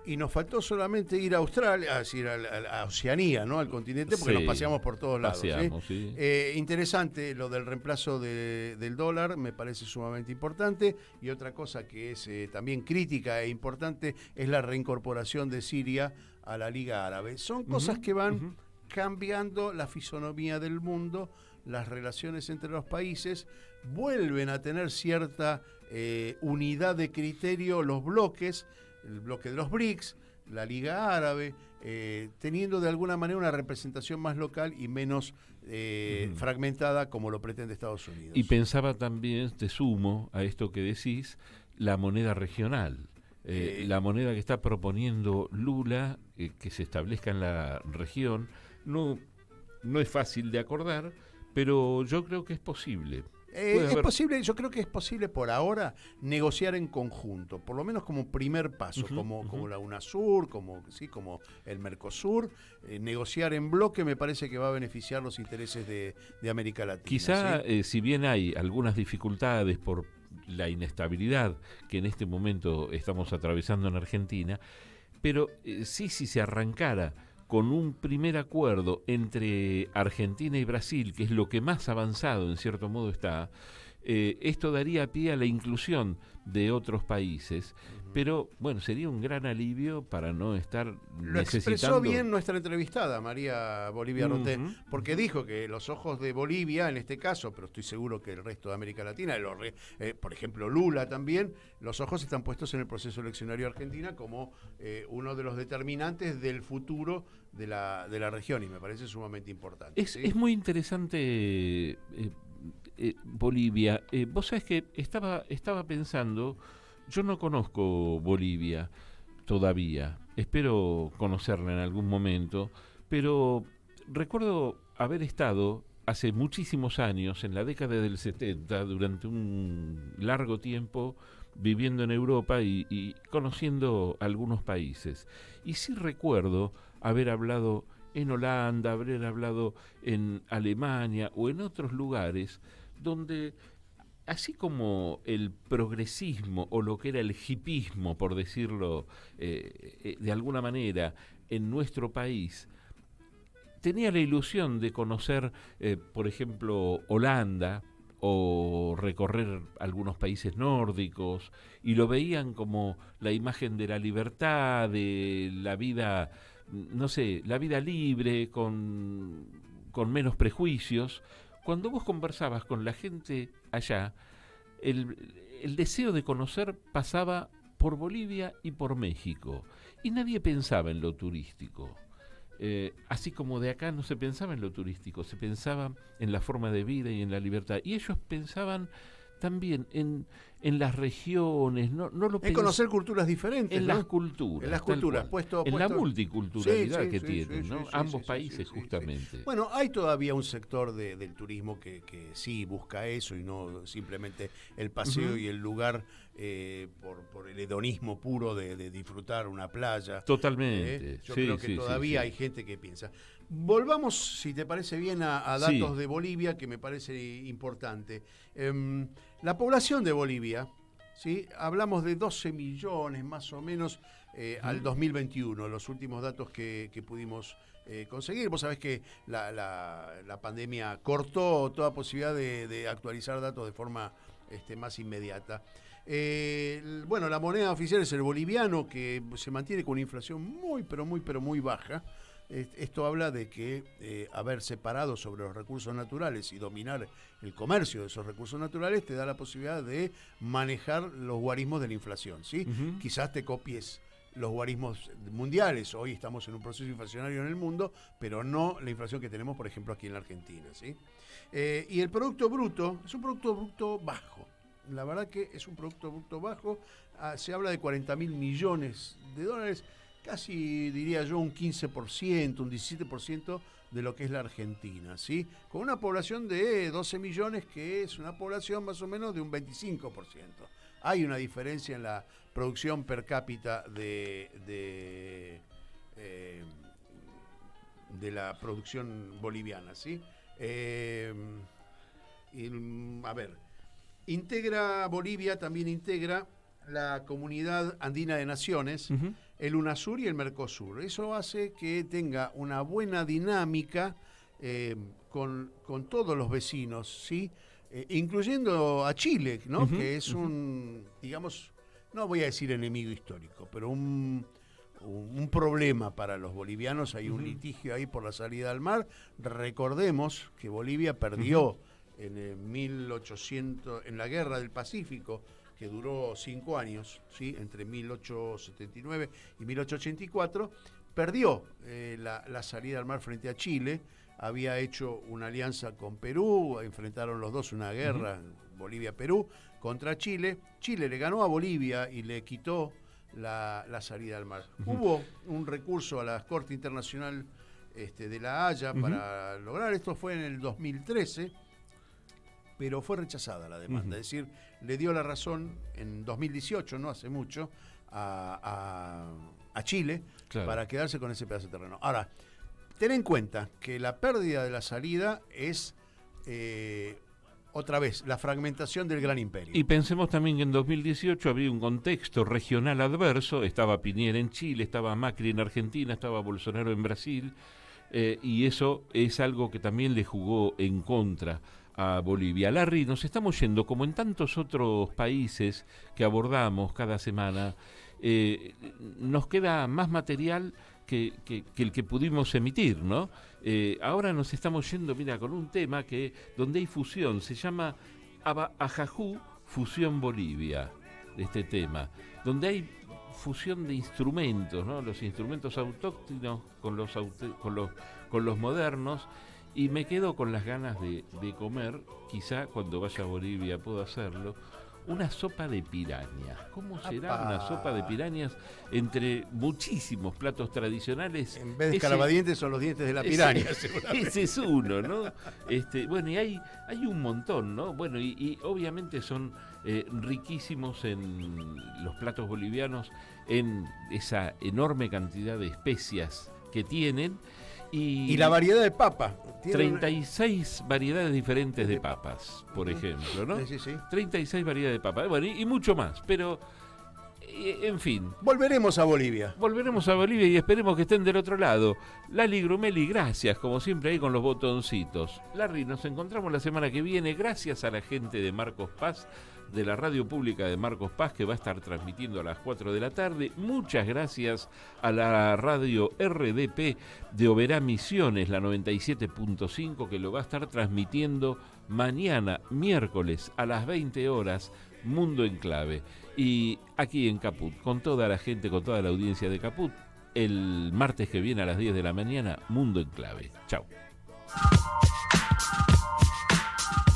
Y nos faltó solamente ir a Australia, es decir, a Oceanía, ¿no? Al continente, porque nos paseamos por todos lados. Sí. Interesante lo del reemplazo del dólar, me parece sumamente importante. Y otra cosa que es también crítica e importante es la reincorporación de Siria a la Liga Árabe. Son cosas que van cambiando la fisonomía del mundo, las relaciones entre los países, vuelven a tener cierta unidad de criterio los bloques, el bloque de los BRICS, la Liga Árabe, teniendo de alguna manera una representación más local y menos fragmentada como lo pretende Estados Unidos. Y pensaba también, te sumo a esto que decís, la moneda regional. La moneda que está proponiendo Lula, que se establezca en la región, no es fácil de acordar, pero yo creo que es posible. Es posible, yo creo que es posible por ahora negociar en conjunto, por lo menos como primer paso, como la UNASUR, como el Mercosur, negociar en bloque me parece que va a beneficiar los intereses de América Latina. Quizá, si bien hay algunas dificultades por la inestabilidad que en este momento estamos atravesando en Argentina, pero si se arrancara con un primer acuerdo entre Argentina y Brasil, que es lo que más avanzado en cierto modo está, esto daría pie a la inclusión de otros países, pero bueno, sería un gran alivio para no estar Lo expresó bien nuestra entrevistada, María Bolivia Roté, porque dijo que los ojos de Bolivia, en este caso, pero estoy seguro que el resto de América Latina, por ejemplo Lula también, los ojos están puestos en el proceso eleccionario argentina como uno de los determinantes del futuro de la región, y me parece sumamente importante. Es muy interesante Bolivia. Vos sabés que estaba pensando, yo no conozco Bolivia todavía, espero conocerla en algún momento, pero recuerdo haber estado hace muchísimos años, en la década del 70, durante un largo tiempo, viviendo en Europa y conociendo algunos países. Y sí recuerdo haber hablado en Holanda, haber hablado en Alemania o en otros lugares donde, así como el progresismo o lo que era el hipismo, por decirlo de alguna manera, en nuestro país, tenía la ilusión de conocer, por ejemplo, Holanda o recorrer algunos países nórdicos, y lo veían como la imagen de la libertad, de la vida, no sé, la vida libre, con menos prejuicios. Cuando vos conversabas con la gente allá, el deseo de conocer pasaba por Bolivia y por México, y nadie pensaba en lo turístico. Así como de acá no se pensaba en lo turístico, se pensaba en la forma de vida y en la libertad. Y ellos pensaban también en en las regiones, no lo en conocer culturas diferentes, en ¿no? las culturas, en las culturas, en la multiculturalidad que sí, tienen, ¿no? Ambos países justamente. Sí. Bueno, hay todavía un sector del turismo que sí busca eso y no simplemente el paseo y el lugar por el hedonismo puro de disfrutar una playa. Totalmente. Yo creo que todavía hay gente que piensa. Volvamos, si te parece bien, a datos de Bolivia, que me parece importante. La población de Bolivia, ¿sí? Hablamos de 12 millones más o menos al 2021, los últimos datos que pudimos conseguir. Vos sabés que la pandemia cortó toda posibilidad de actualizar datos de forma más inmediata. Bueno, la moneda oficial es el boliviano, que se mantiene con una inflación muy, pero muy baja. Esto habla de que haber separado sobre los recursos naturales y dominar el comercio de esos recursos naturales te da la posibilidad de manejar los guarismos de la inflación, ¿sí? Quizás te copies los guarismos mundiales. Hoy estamos en un proceso inflacionario en el mundo, pero no la inflación que tenemos, por ejemplo, aquí en la Argentina, ¿sí? Y el Producto Bruto es un Producto Bruto bajo. La verdad que es un Producto Bruto bajo. Se habla de 40.000 millones de dólares. Casi, diría yo, un 15%, un 17% de lo que es la Argentina, ¿sí? Con una población de 12 millones, que es una población más o menos de un 25%. Hay una diferencia en la producción per cápita de la producción boliviana, ¿sí? Bolivia también integra la Comunidad Andina de Naciones, el UNASUR y el Mercosur. Eso hace que tenga una buena dinámica con todos los vecinos, ¿sí? Incluyendo a Chile, ¿no? Que es un, digamos, no voy a decir enemigo histórico, pero un problema para los bolivianos. Hay un litigio ahí por la salida al mar. Recordemos que Bolivia perdió en la Guerra del Pacífico, que duró 5 años, ¿sí? Entre 1879 y 1884, perdió la salida al mar frente a Chile. Había hecho una alianza con Perú, enfrentaron los dos una guerra, Bolivia-Perú, contra Chile. Chile le ganó a Bolivia y le quitó la salida al mar. Hubo un recurso a la Corte Internacional de La Haya para lograr esto. Fue en el 2013, pero fue rechazada la demanda. Es decir, le dio la razón en 2018, no hace mucho, a Chile, para quedarse con ese pedazo de terreno. Ahora, ten en cuenta que la pérdida de la salida es, otra vez, la fragmentación del gran imperio. Y pensemos también que en 2018 había un contexto regional adverso. Estaba Piñera en Chile, estaba Macri en Argentina, estaba Bolsonaro en Brasil, y eso es algo que también le jugó en contra a Bolivia. Larry, nos estamos yendo, como en tantos otros países que abordamos cada semana. Nos queda más material que el que pudimos emitir, ¿no? Ahora nos estamos yendo, mira, con un tema donde hay fusión, se llama Ajajú Fusión Bolivia, este tema, donde hay fusión de instrumentos, ¿no? Los instrumentos autóctonos con los modernos. Y me quedo con las ganas de comer, quizá cuando vaya a Bolivia puedo hacerlo, una sopa de pirañas. ¿Cómo será una sopa de pirañas entre muchísimos platos tradicionales? En vez de escalabadientes son los dientes de la piraña, ese es uno, ¿no? Bueno, y hay un montón, ¿no? Bueno, y obviamente son riquísimos en los platos bolivianos, en esa enorme cantidad de especias que tienen. Y la variedad de papa. 36 variedades diferentes de papas, por ejemplo, ¿no? Sí. 36 variedades de papas. Bueno, y mucho más, pero en fin. Volveremos a Bolivia y esperemos que estén del otro lado. Lali Grumeli, gracias, como siempre, ahí con los botoncitos. Larry, nos encontramos la semana que viene. Gracias a la gente de Marcos Paz, de la radio pública de Marcos Paz, que va a estar transmitiendo a las 4 de la tarde. Muchas gracias a la radio RDP de Oberá Misiones, la 97.5, que lo va a estar transmitiendo mañana, miércoles, a las 20 horas, Mundo en Clave. Y aquí en Caput, con toda la gente, con toda la audiencia de Caput, el martes que viene a las 10 de la mañana, Mundo en Clave. Chau.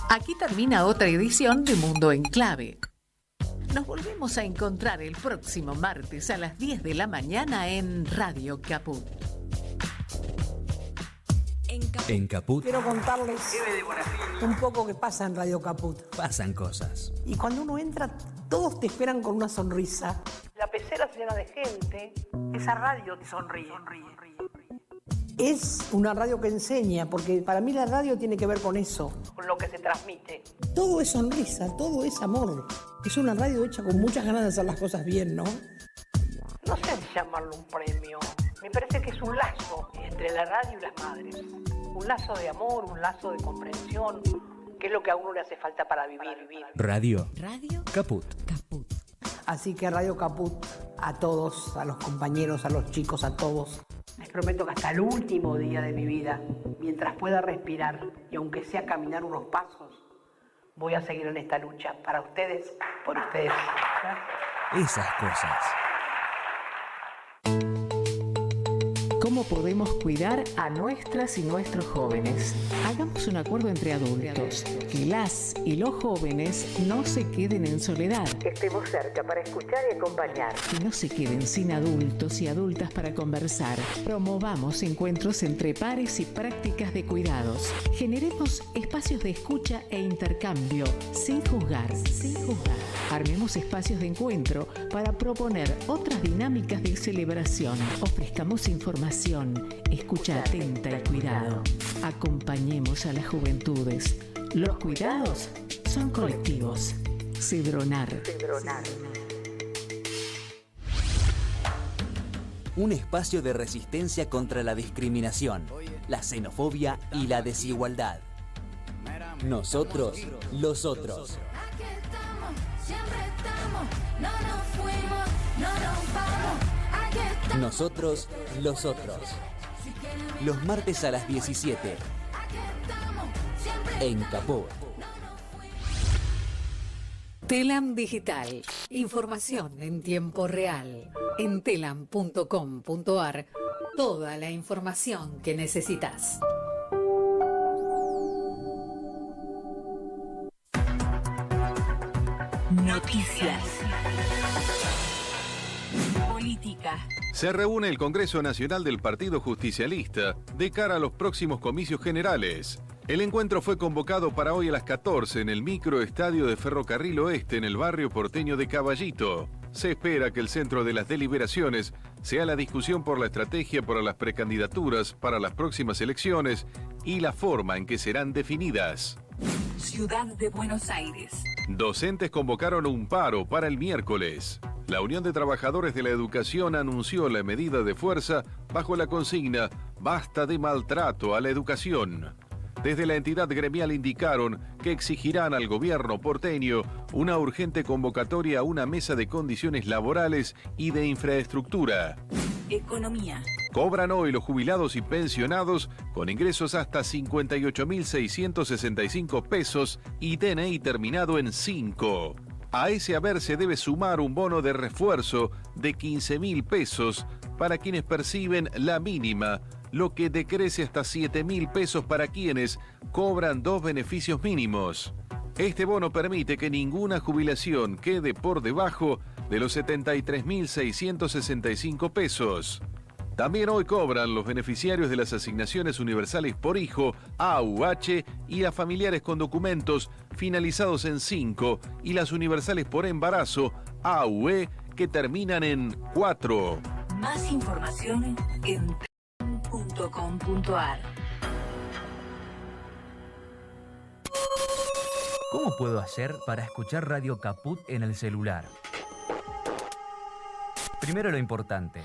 Aquí termina otra edición de Mundo en Clave. Nos volvemos a encontrar el próximo martes a las 10 de la mañana en Radio Caput. En Caput Quiero contarles un poco que pasa en Radio Caput. pasan cosas. Y cuando uno entra, todos te esperan con una sonrisa. La pecera se llena de gente. Esa radio te sonríe. Es una radio que enseña, porque para mí la radio tiene que ver con eso, con lo que se transmite. Todo es sonrisa, todo es amor. Es una radio hecha con muchas ganas de hacer las cosas bien, ¿no? No sé si llamarlo un premio. Me parece que es un lazo entre la radio y las madres. Un lazo de amor, un lazo de comprensión, que es lo que a uno le hace falta para vivir. Radio Caput. Así que Radio Caput, a todos, a los compañeros, a los chicos, a todos. Les prometo que hasta el último día de mi vida, mientras pueda respirar y aunque sea caminar unos pasos, voy a seguir en esta lucha para ustedes, por ustedes. Esas cosas. ¿Cómo podemos cuidar a nuestras y nuestros jóvenes? Hagamos un acuerdo entre adultos, que las y los jóvenes no se queden en soledad. Estemos cerca para escuchar y acompañar. Que no se queden sin adultos y adultas para conversar. Promovamos encuentros entre pares y prácticas de cuidados. Generemos espacios de escucha e intercambio, sin juzgar. Armemos espacios de encuentro para proponer otras dinámicas de celebración. Ofrezcamos información, escucha atenta y cuidado. Acompañemos a las juventudes. Los cuidados son colectivos. Cedronar. Un espacio de resistencia contra la discriminación, la xenofobia y la desigualdad. Nosotros, los otros. Nosotros, los otros. Los martes a las 17. En Caput. Telam Digital. Información en tiempo real. En telam.com.ar. Toda la información que necesitas. Noticias. Política. Se reúne el Congreso Nacional del Partido Justicialista de cara a los próximos comicios generales. El encuentro fue convocado para hoy a las 14 en el microestadio de Ferrocarril Oeste en el barrio porteño de Caballito. Se espera que el centro de las deliberaciones sea la discusión por la estrategia para las precandidaturas para las próximas elecciones y la forma en que serán definidas. Ciudad de Buenos Aires. Docentes convocaron un paro para el miércoles. La Unión de Trabajadores de la Educación anunció la medida de fuerza bajo la consigna "Basta de maltrato a la educación". Desde la entidad gremial indicaron que exigirán al gobierno porteño una urgente convocatoria a una mesa de condiciones laborales y de infraestructura. Economía. Cobran hoy los jubilados y pensionados con ingresos hasta 58.665 pesos y DNI terminado en 5. A ese haber se debe sumar un bono de refuerzo de 15.000 pesos para quienes perciben la mínima, lo que decrece hasta 7.000 pesos para quienes cobran 2 beneficios mínimos. Este bono permite que ninguna jubilación quede por debajo de los 73.665 pesos. También hoy cobran los beneficiarios de las asignaciones universales por hijo, AUH, y a familiares con documentos finalizados en 5 y las universales por embarazo, AUE, que terminan en 4. Más información en telam.com.ar. ¿Cómo puedo hacer para escuchar Radio Caput en el celular? Primero lo importante,